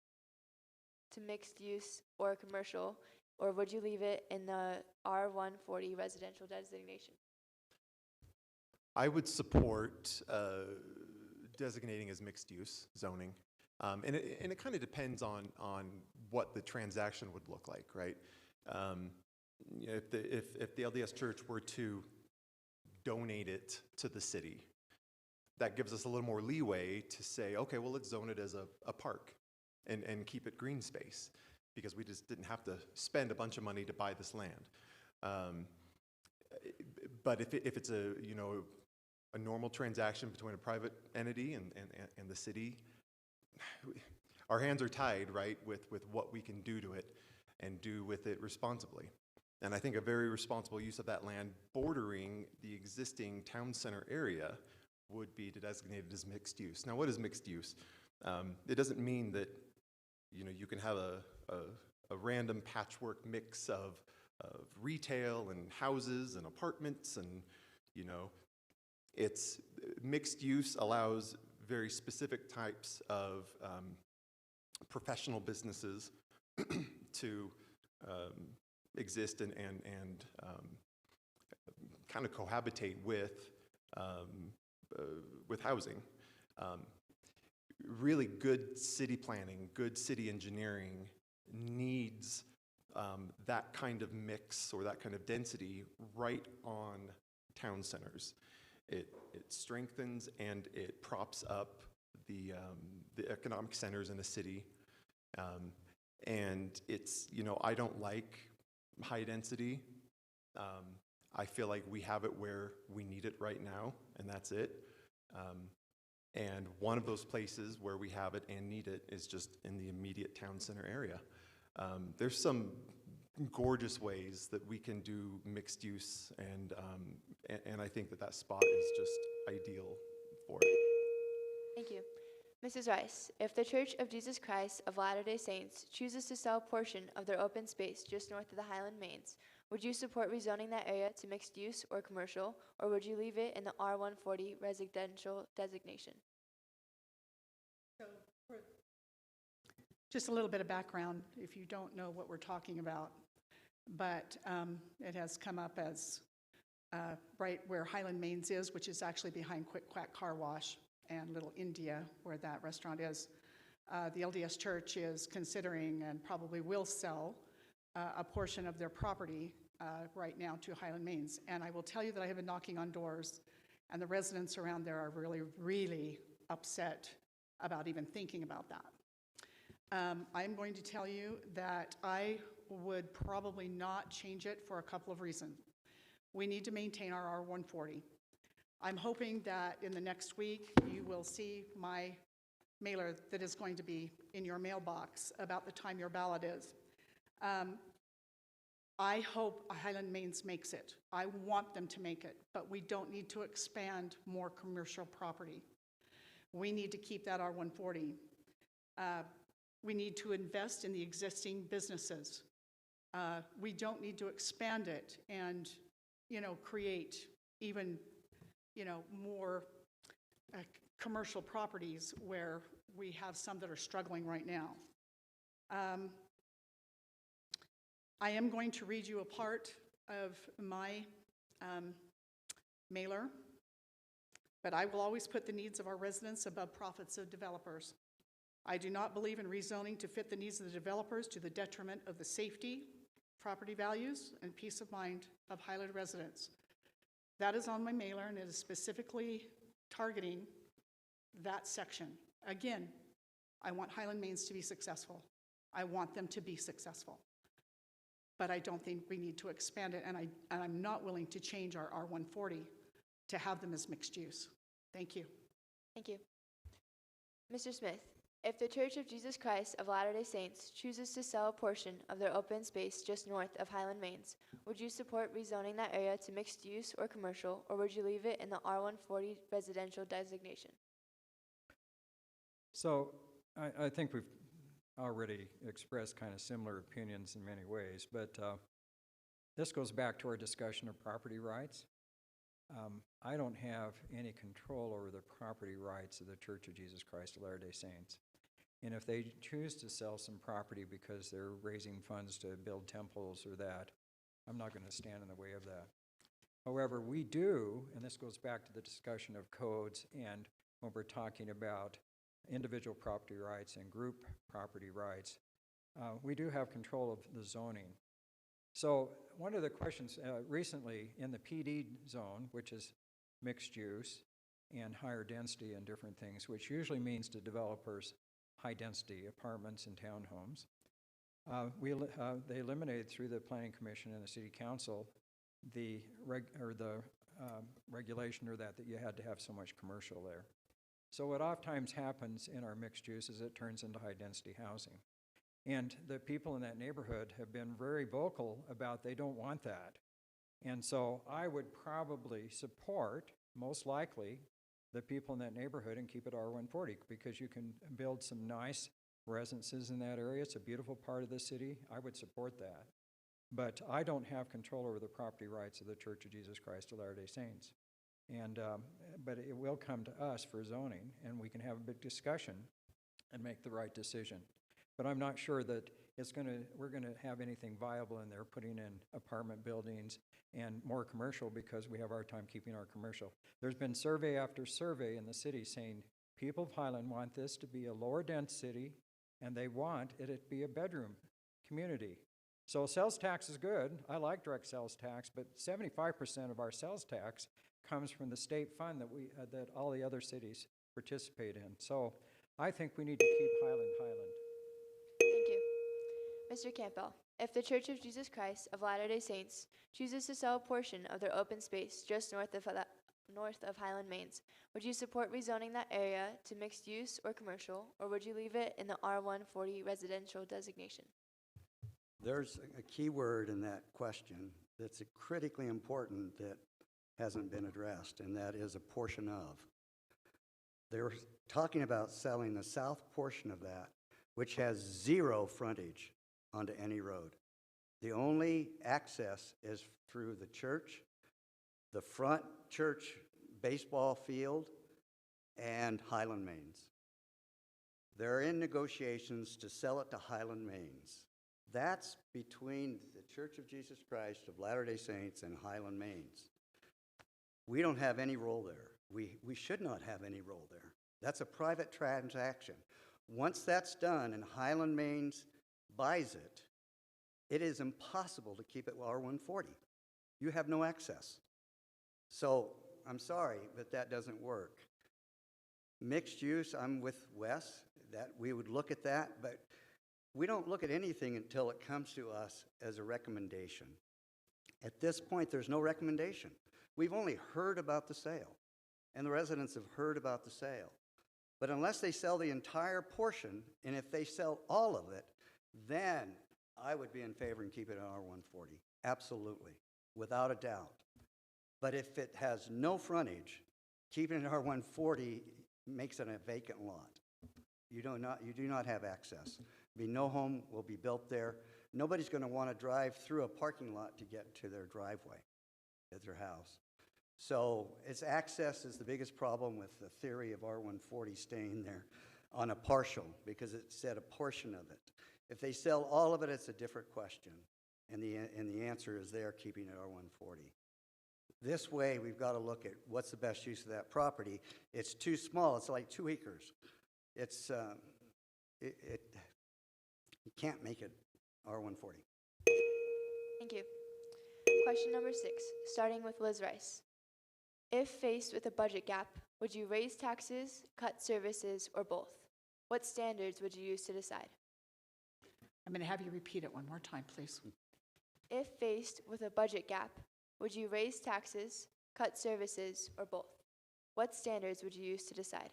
use or commercial, or would you leave it in the R140 residential designation? I would support designating as mixed use zoning. And it kind of depends on what the transaction would look like, right? You know, if the LDS Church were to donate it to the city, that gives us a little more leeway to say, okay, well, let's zone it as a park and keep it green space, because we just didn't have to spend a bunch of money to buy this land. But if it's a, you know, a normal transaction between a private entity and the city, our hands are tied, right, with what we can do to it and do with it responsibly. And I think a very responsible use of that land bordering the existing town center area would be to designate it as mixed use. Now, what is mixed use? It doesn't mean that, you know, you can have a random patchwork mix of retail and houses and apartments, and, you know, it's mixed use allows very specific types of professional businesses to exist and kind of cohabitate with housing. Really good city planning, good city engineering needs that kind of mix or that kind of density right on town centers. It strengthens and it props up the economic centers in a city. And it's, you know, I don't like high density. I feel like we have it where we need it right now, and that's it. And one of those places where we have it and need it is just in the immediate town center area. There's some gorgeous ways that we can do mixed use, and I think that spot is just ideal for it. Thank you. Mrs. Rice, if the Church of Jesus Christ of Latter-day Saints chooses to sell a portion of their open space just north of the Highland Mains, would you support rezoning that area to mixed use or commercial, or would you leave it in the R140 residential designation? So, just a little bit of background, if you don't know what we're talking about, but it has come up as right where Highland Mains is, which is actually behind Quick Quack Car Wash and Little India, where that restaurant is. The LDS Church is considering and probably will sell a portion of their property right now to Highland Mains. And I will tell you that I have been knocking on doors, and the residents around there are really, really upset about even thinking about that. I'm going to tell you that I would probably not change it for a couple of reasons. We need to maintain our R140. I'm hoping that in the next week you will see my mailer that is going to be in your mailbox about the time your ballot is. I hope Highland Mains makes it. I want them to make it, but we don't need to expand more commercial property. We need to keep that R140. We need to invest in the existing businesses. We don't need to expand it and, you know, create even, you know, more commercial properties where we have some that are struggling right now. I am going to read you a part of my mailer, but I will always put the needs of our residents above profits of developers. I do not believe in rezoning to fit the needs of the developers to the detriment of the safety, property values, and peace of mind of Highland residents. That is on my mailer, and it is specifically targeting that section. Again, I want Highland Mains to be successful. I want them to be successful. But I don't think we need to expand it, and I'm not willing to change our R140 to have them as mixed use. Thank you. Thank you. Mr. Smith, if the Church of Jesus Christ of Latter-day Saints chooses to sell a portion of their open space just north of Highland Mains, would you support rezoning that area to mixed use or commercial, or would you leave it in the R140 residential designation? So I think we've already expressed kind of similar opinions in many ways, but this goes back to our discussion of property rights. I don't have any control over the property rights of the Church of Jesus Christ of Latter-day Saints. And if they choose to sell some property because they're raising funds to build temples or that, I'm not going to stand in the way of that. However, we do, and this goes back to the discussion of codes and when we're talking about individual property rights and group property rights, we do have control of the zoning. So one of the questions recently in the PD zone, which is mixed use and higher density and different things, which usually means to developers high density apartments and townhomes, they eliminated through the Planning Commission and the City Council the regulation or that you had to have so much commercial there. So what oftentimes happens in our mixed use is it turns into high density housing. And the people in that neighborhood have been very vocal about they don't want that. And so I would probably support, most likely, the people in that neighborhood and keep it R140 because you can build some nice residences in that area. It's a beautiful part of the city. I would support that. But I don't have control over the property rights of the Church of Jesus Christ of Latter-day Saints. And, but it will come to us for zoning, and we can have a big discussion and make the right decision. But I'm not sure that we're going to have anything viable in there, putting in apartment buildings and more commercial because we have our time keeping our commercial. There's been survey after survey in the city saying people of Highland want this to be a lower density and they want it to be a bedroom community. So sales tax is good. I like direct sales tax, but 75% of our sales tax comes from the state fund that all the other cities participate in. So I think we need to keep Highland Highland. Thank you. Mr. Campbell, if the Church of Jesus Christ of Latter-day Saints chooses to sell a portion of their open space just north of Highland Mains, would you support rezoning that area to mixed use or commercial, or would you leave it in the R140 residential designation? There's a key word in that question that's critically important that hasn't been addressed, and that is a portion of. They're talking about selling the south portion of that, which has zero frontage onto any road. The only access is through the church, the front church baseball field, and Highland Mains. They're in negotiations to sell it to Highland Mains. That's between the Church of Jesus Christ of Latter-day Saints and Highland Mains. We don't have any role there. We should not have any role there. That's a private transaction. Once that's done and Highland Mains buys it, it is impossible to keep it R140. You have no access. So I'm sorry, but that doesn't work. Mixed use, I'm with Wes, that we would look at that, but we don't look at anything until it comes to us as a recommendation. At this point, there's no recommendation. We've only heard about the sale, and the residents have heard about the sale. But unless they sell the entire portion, and if they sell all of it, then I would be in favor and keep it at R140. Absolutely, without a doubt. But if it has no frontage, keeping it at R140 makes it a vacant lot. You do not have access. No home will be built there. Nobody's going to want to drive through a parking lot to get to their driveway at their house. So its access is the biggest problem with the theory of R140 staying there on a partial, because it said a portion of it. If they sell all of it, it's a different question. And the answer is they're keeping it R140. This way, we've got to look at what's the best use of that property. It's too small. It's like 2 acres. It's you can't make it R140. Thank you. Question number 6, starting with Liz Rice. If faced with a budget gap, would you raise taxes, cut services, or both? What standards would you use to decide? I'm going to have you repeat it one more time, please. If faced with a budget gap, would you raise taxes, cut services, or both? What standards would you use to decide?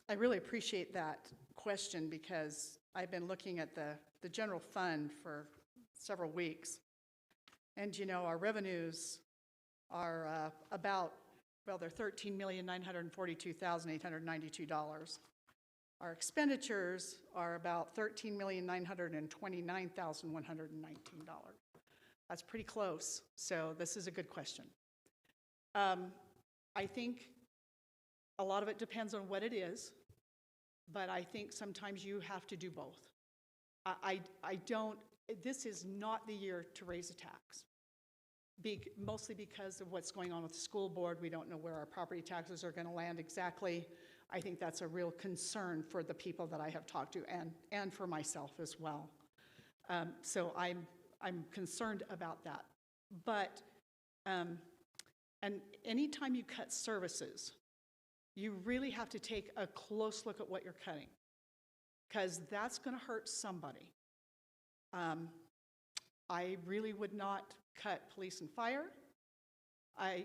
I really appreciate that question because I've been looking at the general fund for several weeks. And you know, our revenues are they're $13,942,892. Our expenditures are about $13,929,119. That's pretty close, so this is a good question. I think a lot of it depends on what it is, but I think sometimes you have to do both. I don't this is not the year to raise a tax. Mostly because of what's going on with the school board. We don't know where our property taxes are going to land exactly. I think that's a real concern for the people that I have talked to and for myself as well. So I'm concerned about that. But, and anytime you cut services, you really have to take a close look at what you're cutting, because that's going to hurt somebody. I really would not cut police and fire.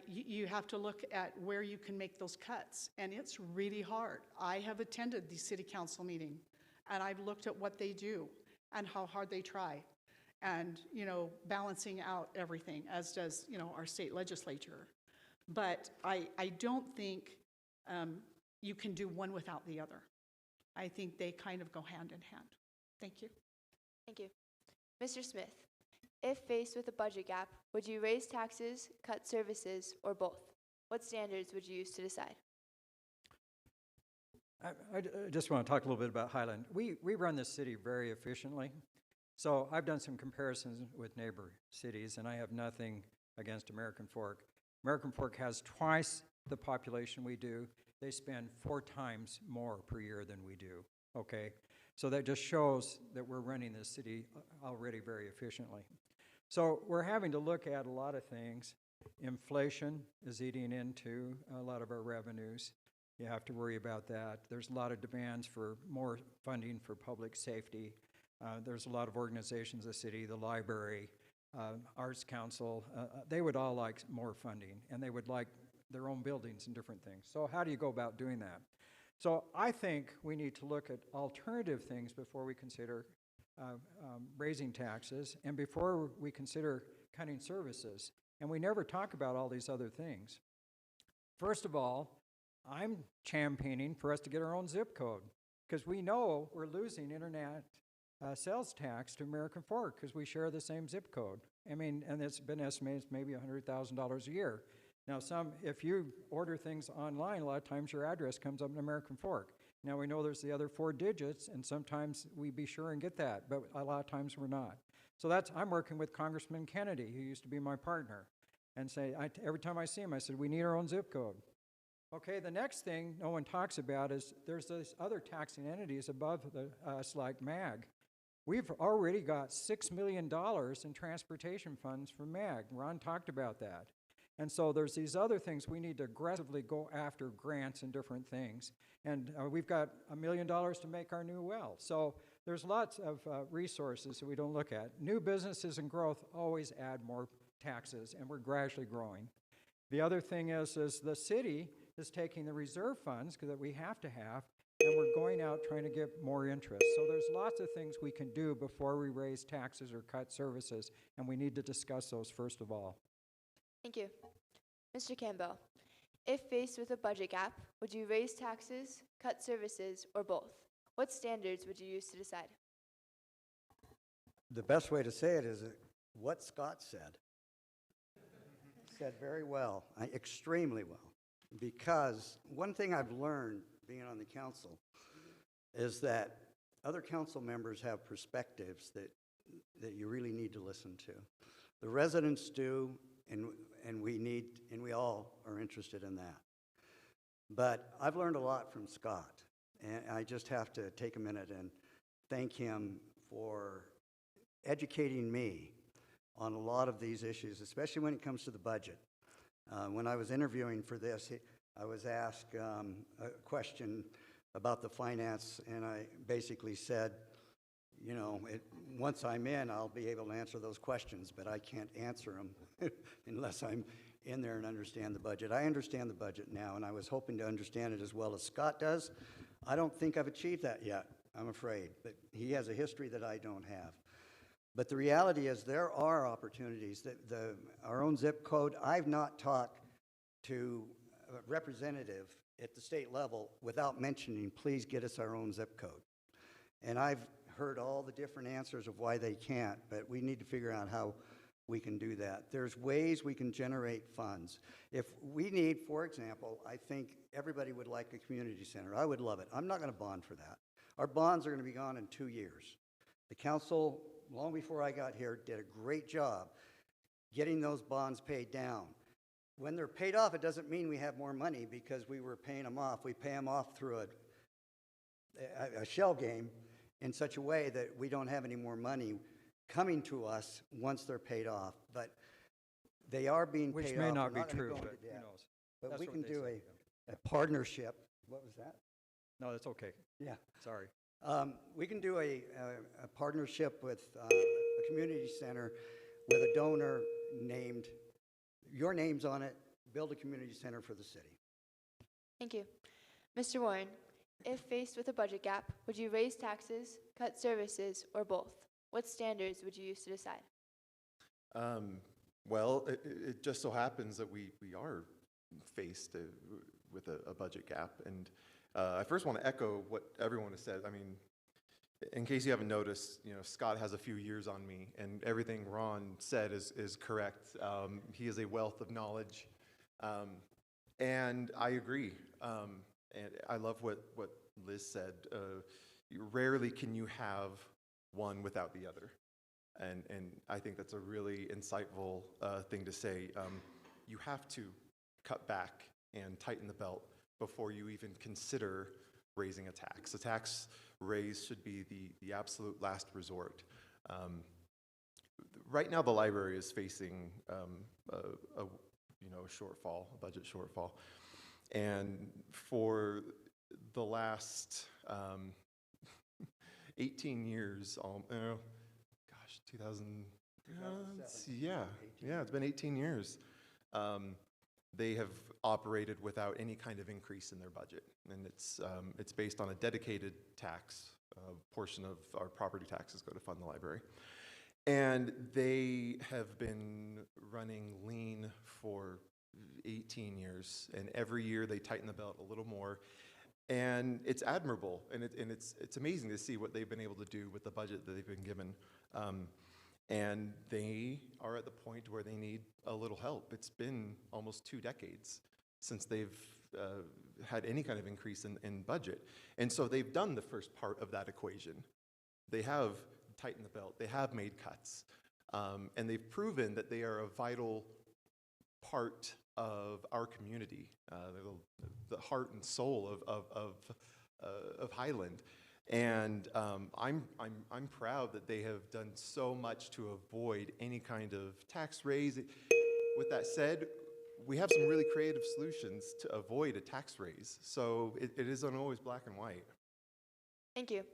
You have to look at where you can make those cuts, and it's really hard. I have attended the city council meeting, and I've looked at what they do and how hard they try, and, you know, balancing out everything, as does, you know, our state legislature. But I don't think you can do one without the other. I think they kind of go hand in hand. Thank you. Thank you. Mr. Smith, if faced with a budget gap, would you raise taxes, cut services, or both? What standards would you use to decide? I just want to talk a little bit about Highland. We run this city very efficiently. So I've done some comparisons with neighbor cities, and I have nothing against American Fork. American Fork has twice the population we do. They spend 4 times more per year than we do, okay? So that just shows that we're running this city already very efficiently. So we're having to look at a lot of things. Inflation is eating into a lot of our revenues. You have to worry about that. There's a lot of demands for more funding for public safety. There's a lot of organizations, the city, the library, Arts Council, they would all like more funding, and they would like their own buildings and different things. So how do you go about doing that? So I think we need to look at alternative things before we consider raising taxes and before we consider cutting services. And we never talk about all these other things. First of all, I'm championing for us to get our own zip code, because we know we're losing internet sales tax to American Fork because we share the same zip code. I mean, and it's been estimated maybe $100,000 a year. Now, if you order things online, a lot of times your address comes up in American Fork. Now, we know there's the other 4 digits, and sometimes we be sure and get that, but a lot of times we're not. So I'm working with Congressman Kennedy, who used to be my partner, and every time I see him, I said, we need our own zip code. Okay, the next thing no one talks about is there's these other taxing entities above us like MAG. We've already got $6 million in transportation funds from MAG. Ron talked about that. And so there's these other things we need to aggressively go after, grants and different things. And we've got $1 million to make our new well. So there's lots of resources that we don't look at. New businesses and growth always add more taxes, and we're gradually growing. The other thing is the city is taking the reserve funds that we have to have, and we're going out trying to get more interest. So there's lots of things we can do before we raise taxes or cut services, and we need to discuss those first of all. Thank you. Mr. Campbell, if faced with a budget gap, would you raise taxes, cut services, or both? What standards would you use to decide? The best way to say it is what Scott said. Said very well, extremely well. Because one thing I've learned being on the council is that other council members have perspectives that you really need to listen to. The residents do, and we all are interested in that. But I've learned a lot from Scott, and I just have to take a minute and thank him for educating me on a lot of these issues, especially when it comes to the budget. When I was interviewing for this, I was asked a question about the finance, and I basically said, you know, once I'm in, I'll be able to answer those questions, but I can't answer them unless I'm in there and understand the budget. I understand the budget now, and I was hoping to understand it as well as Scott does. I don't think I've achieved that yet, I'm afraid, but he has a history that I don't have. But the reality is there are opportunities. Our own zip code, I've not talked to a representative at the state level without mentioning, please get us our own zip code. And I've heard all the different answers of why they can't, but we need to figure out how we can do that. There's ways we can generate funds. If we need, for example, I think everybody would like a community center. I would love it. I'm not going to bond for that. Our bonds are going to be gone in 2 years. The council long before I got here, did a great job getting those bonds paid down. When they're paid off, it doesn't mean we have more money because we were paying them off. We pay them off through a shell game in such a way that we don't have any more money coming to us once they're paid off. But they are being paid off. Which may not We're be gonna true, go into but who debt. knows? But That's we what can they do say, a partnership. What was that? No, that's okay. Yeah. Sorry. We can do a partnership with a community center with a donor named, your name's on it, build a community center for the city. Thank you. Mr. Warren, if faced with a budget gap, would you raise taxes, cut services, or both? What standards would you use to decide? Well, it just so happens that we are faced with a budget gap. And I first want to echo what everyone has said. I mean, in case you haven't noticed, Scott has a few years on me, and everything Ron said is correct. He is a wealth of knowledge, and I agree. And I love what Liz said. Rarely can you have one without the other. And I think that's a really insightful thing to say. You have to cut back and tighten the belt before you even consider raising a tax. A tax raise should be the absolute last resort. Right now, the library is facing a shortfall, a budget shortfall, and for the last 18 years, 2000, it's been 18 years. They have operated without any kind of increase in their budget, and it's based on a dedicated tax. A portion of our property taxes go to fund the library, and they have been running lean for 18 years, and every year they tighten the belt a little more. And it's admirable, and it's amazing to see what they've been able to do with the budget that they've been given. And they are at the point where they need a little help. It's been almost 2 decades since they've had any kind of increase in budget. And so they've done the first part of that equation. They have tightened the belt. They have made cuts. And they've proven that they are a vital part of our community, the heart and soul of Highland. And I'm proud that they have done so much to avoid any kind of tax raise. With that said, we have some really creative solutions to avoid a tax raise. So it isn't always black and white. Thank you.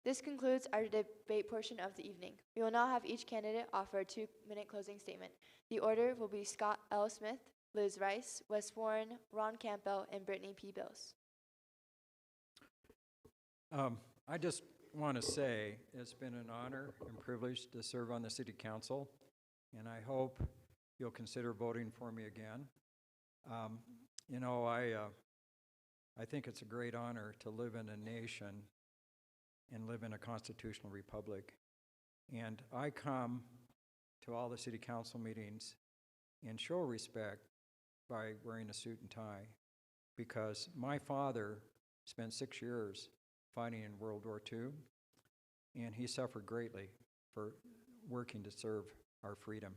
This concludes our debate portion of the evening. We will now have each candidate offer a 2-minute closing statement. The order will be Scott L. Smith, Liz Rice, Wes Warren, Ron Campbell, and Brittany P. Bills. I just want to say it's been an honor and privilege to serve on the city council, and I hope you'll consider voting for me again. I think it's a great honor to live in a nation and live in a constitutional republic. And I come to all the city council meetings and show respect by wearing a suit and tie, because my father spent 6 years fighting in World War II, and he suffered greatly for working to serve our freedom.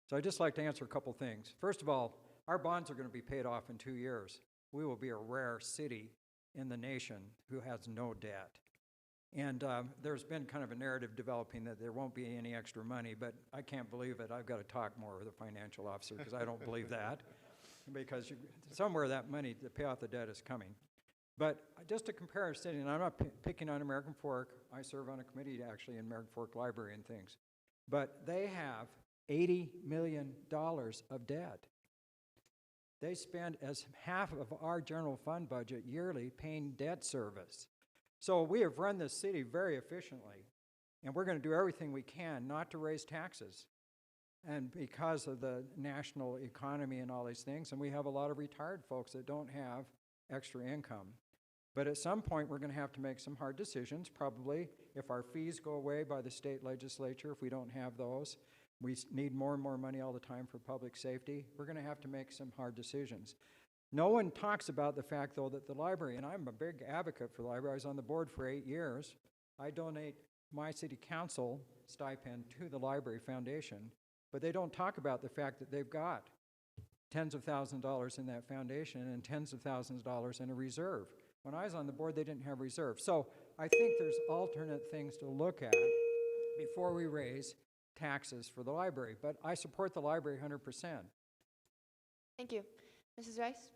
So I'd just like to answer a couple things. First of all, our bonds are going to be paid off in 2 years. We will be a rare city in the nation who has no debt. And there's been kind of a narrative developing that there won't be any extra money, but I can't believe it. I've got to talk more with the financial officer because I don't believe that, because somewhere that money to pay off the debt is coming. But just to compare our city, and I'm not picking on American Fork. I serve on a committee actually in American Fork Library and things. But they have $80 million of debt. They spend as half of our general fund budget yearly paying debt service. So we have run this city very efficiently, and we're going to do everything we can not to raise taxes. And because of the national economy and all these things, and we have a lot of retired folks that don't have extra income. But at some point, we're going to have to make some hard decisions, probably if our fees go away by the state legislature, if we don't have those. We need more and more money all the time for public safety. We're going to have to make some hard decisions. No one talks about the fact, though, that the library, and I'm a big advocate for the library. I was on the board for 8 years. I donate my city council stipend to the Library Foundation, but they don't talk about the fact that they've got tens of thousands of dollars in that foundation and tens of thousands of dollars in a reserve. When I was on the board, they didn't have reserve. So I think there's alternate things to look at before we raise taxes for the library. But I support the library 100%. Thank you. Mrs. Rice?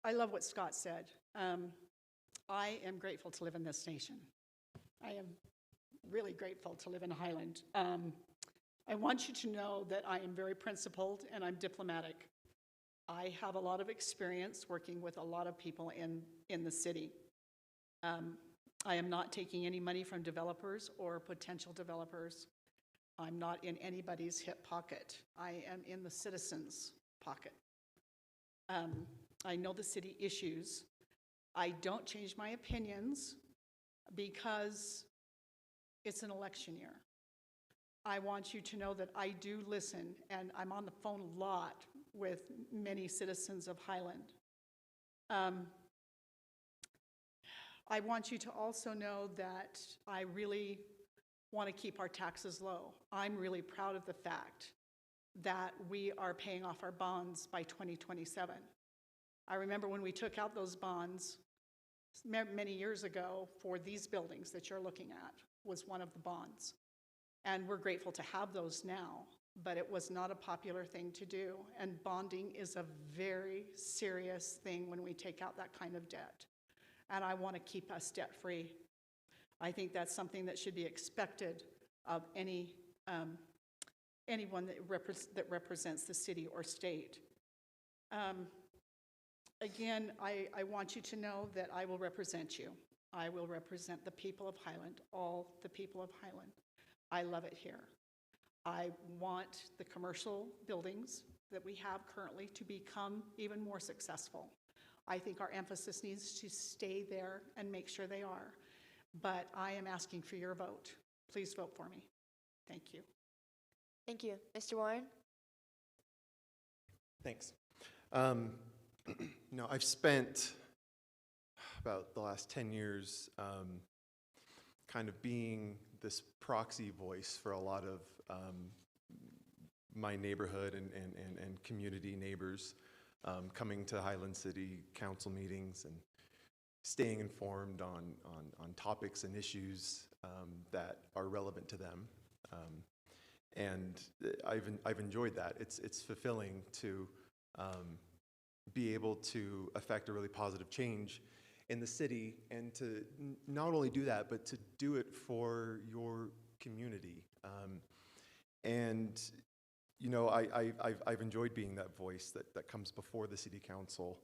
I love what Scott said. I am grateful to live in this nation. I am really grateful to live in Highland. I want you to know that I am very principled and I'm diplomatic. I have a lot of experience working with a lot of people in the city. I am not taking any money from developers or potential developers. I'm not in anybody's hip pocket. I am in the citizens' pocket. I know the city issues. I don't change my opinions because it's an election year. I want you to know that I do listen, and I'm on the phone a lot with many citizens of Highland. I want you to also know that I really want to keep our taxes low. I'm really proud of the fact that we are paying off our bonds by 2027. I remember when we took out those bonds many years ago for these buildings that you're looking at was one of the bonds. And we're grateful to have those now, but it was not a popular thing to do. And bonding is a very serious thing when we take out that kind of debt. And I want to keep us debt-free. I think that's something that should be expected of anyone that represents the city or state. Again, I want you to know that I will represent you. I will represent the people of Highland, all the people of Highland. I love it here. I want the commercial buildings that we have currently to become even more successful. I think our emphasis needs to stay there and make sure they are. But I am asking for your vote. Please vote for me. Thank you. Thank you. Mr. Warren? Thanks. I've spent about the last 10 years kind of being this proxy voice for a lot of my neighborhood and community neighbors, coming to Highland City Council meetings and staying informed on topics and issues that are relevant to them. And I've enjoyed that. It's fulfilling to be able to affect a really positive change in the city, and to not only do that, but to do it for your community. I've enjoyed being that voice that comes before the city council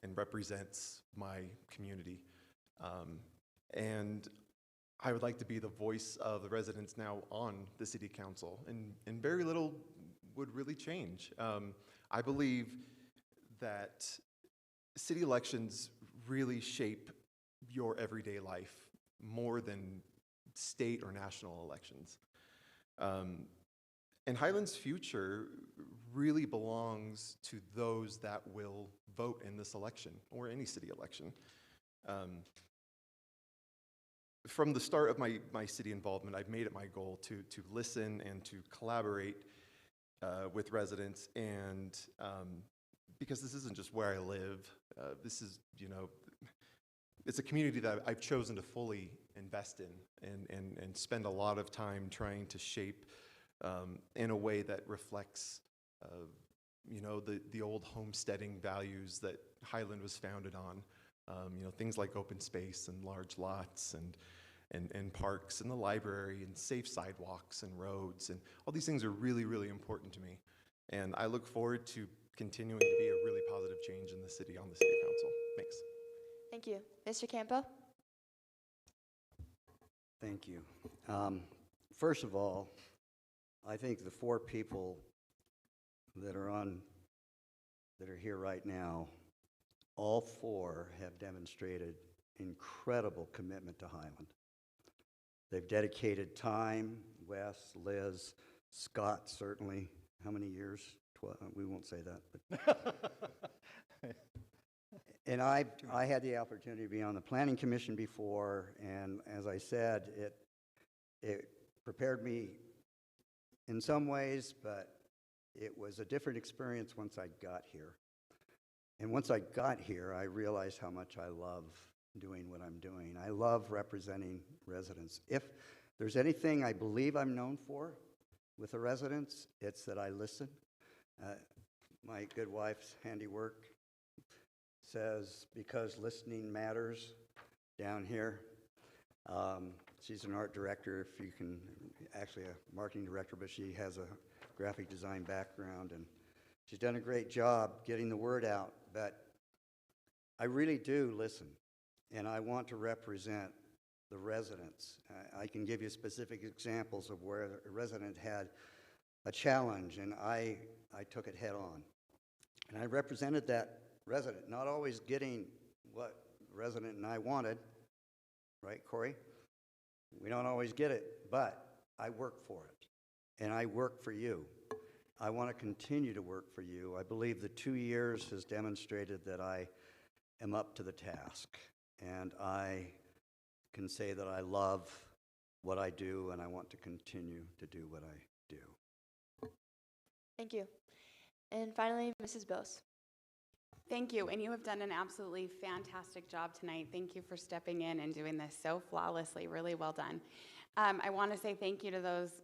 and represents my community. And I would like to be the voice of the residents now on the city council, and very little would really change. I believe that city elections really shape your everyday life more than state or national elections. And Highland's future really belongs to those that will vote in this election, or any city election. From the start of my city involvement, I've made it my goal to listen and to collaborate with residents, and because this isn't just where I live, this is, it's a community that I've chosen to fully invest in and spend a lot of time trying to shape in a way that reflects, the old homesteading values that Highland was founded on. Things like open space and large lots and parks and the library and safe sidewalks and roads, and all these things are really, really important to me. And I look forward to continuing to be a really positive change in the city on the city council. Thanks. Thank you. Mr. Campo? Thank you. First of all, I think the four people that are here right now, all four have demonstrated incredible commitment to Highland. They've dedicated time, Wes, Liz, Scott, certainly. How many years? We won't say that. But And I had the opportunity to be on the Planning Commission before, and as I said, it prepared me in some ways, but it was a different experience once I got here. And once I got here, I realized how much I love doing what I'm doing. I love representing residents. If there's anything I believe I'm known for with the residents, it's that I listen. My good wife's handiwork says, because listening matters, down here. She's an art director, if you can, actually a marketing director, but she has a graphic design background, and she's done a great job getting the word out. But I really do listen, and I want to represent the residents. I can give you specific examples of where a resident had a challenge, and I took it head on. And I represented that resident, not always getting what the resident and I wanted, right, Corey? We don't always get it, but I work for it, and I work for you. I want to continue to work for you. I believe the 2 years has demonstrated that I am up to the task, and I can say that I love what I do, and I want to continue to do what I do. Thank you. And finally, Mrs. Bills. Thank you, and you have done an absolutely fantastic job tonight. Thank you for stepping in and doing this so flawlessly. Really well done. I want to say thank you to those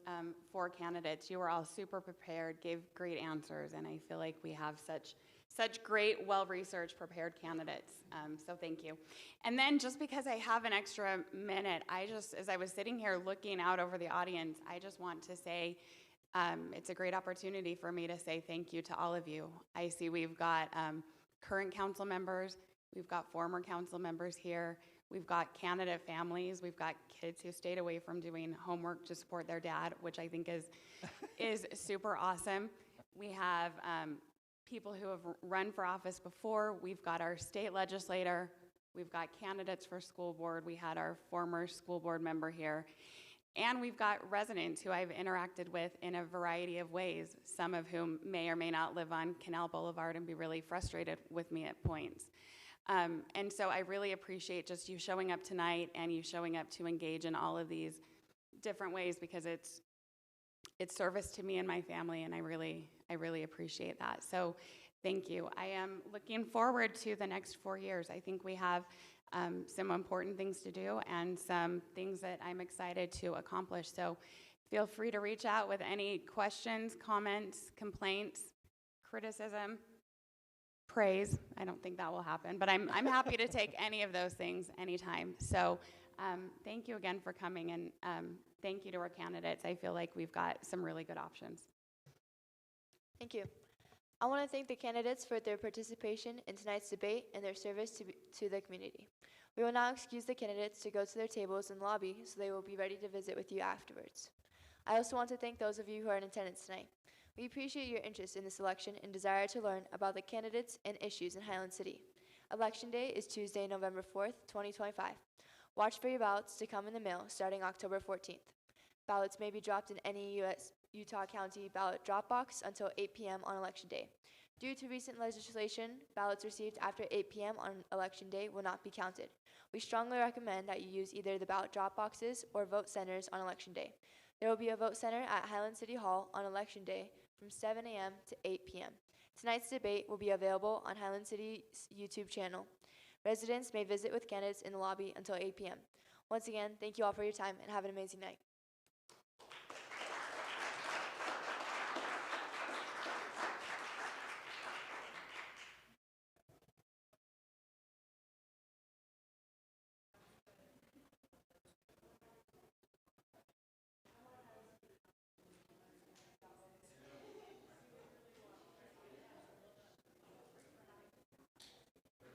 4 candidates. You were all super prepared, gave great answers, and I feel like we have such great, well-researched, prepared candidates. So thank you. And then just because I have an extra minute, as I was sitting here looking out over the audience, I just want to say it's a great opportunity for me to say thank you to all of you. I see we've got current council members, we've got former council members here, we've got candidate families, we've got kids who stayed away from doing homework to support their dad, which I think is super awesome. We have people who have run for office before, we've got our state legislator, we've got candidates for school board, we had our former school board member here, and we've got residents who I've interacted with in a variety of ways, some of whom may or may not live on Canal Boulevard and be really frustrated with me at points. And so I really appreciate just you showing up tonight and you showing up to engage in all of these different ways, because it's service to me and my family, and I really appreciate that. So thank you. I am looking forward to the next 4 years. I think we have some important things to do and some things that I'm excited to accomplish. So feel free to reach out with any questions, comments, complaints, criticism, praise. I don't think that will happen, but I'm happy to take any of those things anytime. So thank you again for coming, and thank you to our candidates. I feel like we've got some really good options. Thank you. I want to thank the candidates for their participation in tonight's debate and their service to the community. We will now excuse the candidates to go to their tables in the lobby so they will be ready to visit with you afterwards. I also want to thank those of you who are in attendance tonight. We appreciate your interest in this election and desire to learn about the candidates and issues in Highland City. Election Day is Tuesday, November 4th, 2025. Watch for your ballots to come in the mail starting October 14th. Ballots may be dropped in any Utah County ballot drop box until 8 p.m. on Election Day. Due to recent legislation, ballots received after 8 p.m. on Election Day will not be counted. We strongly recommend that you use either the ballot drop boxes or vote centers on Election Day. There will be a vote center at Highland City Hall on Election Day from 7 a.m. to 8 p.m. Tonight's debate will be available on Highland City's YouTube channel. Residents may visit with candidates in the lobby until 8 p.m. Once again, thank you all for your time and have an amazing night.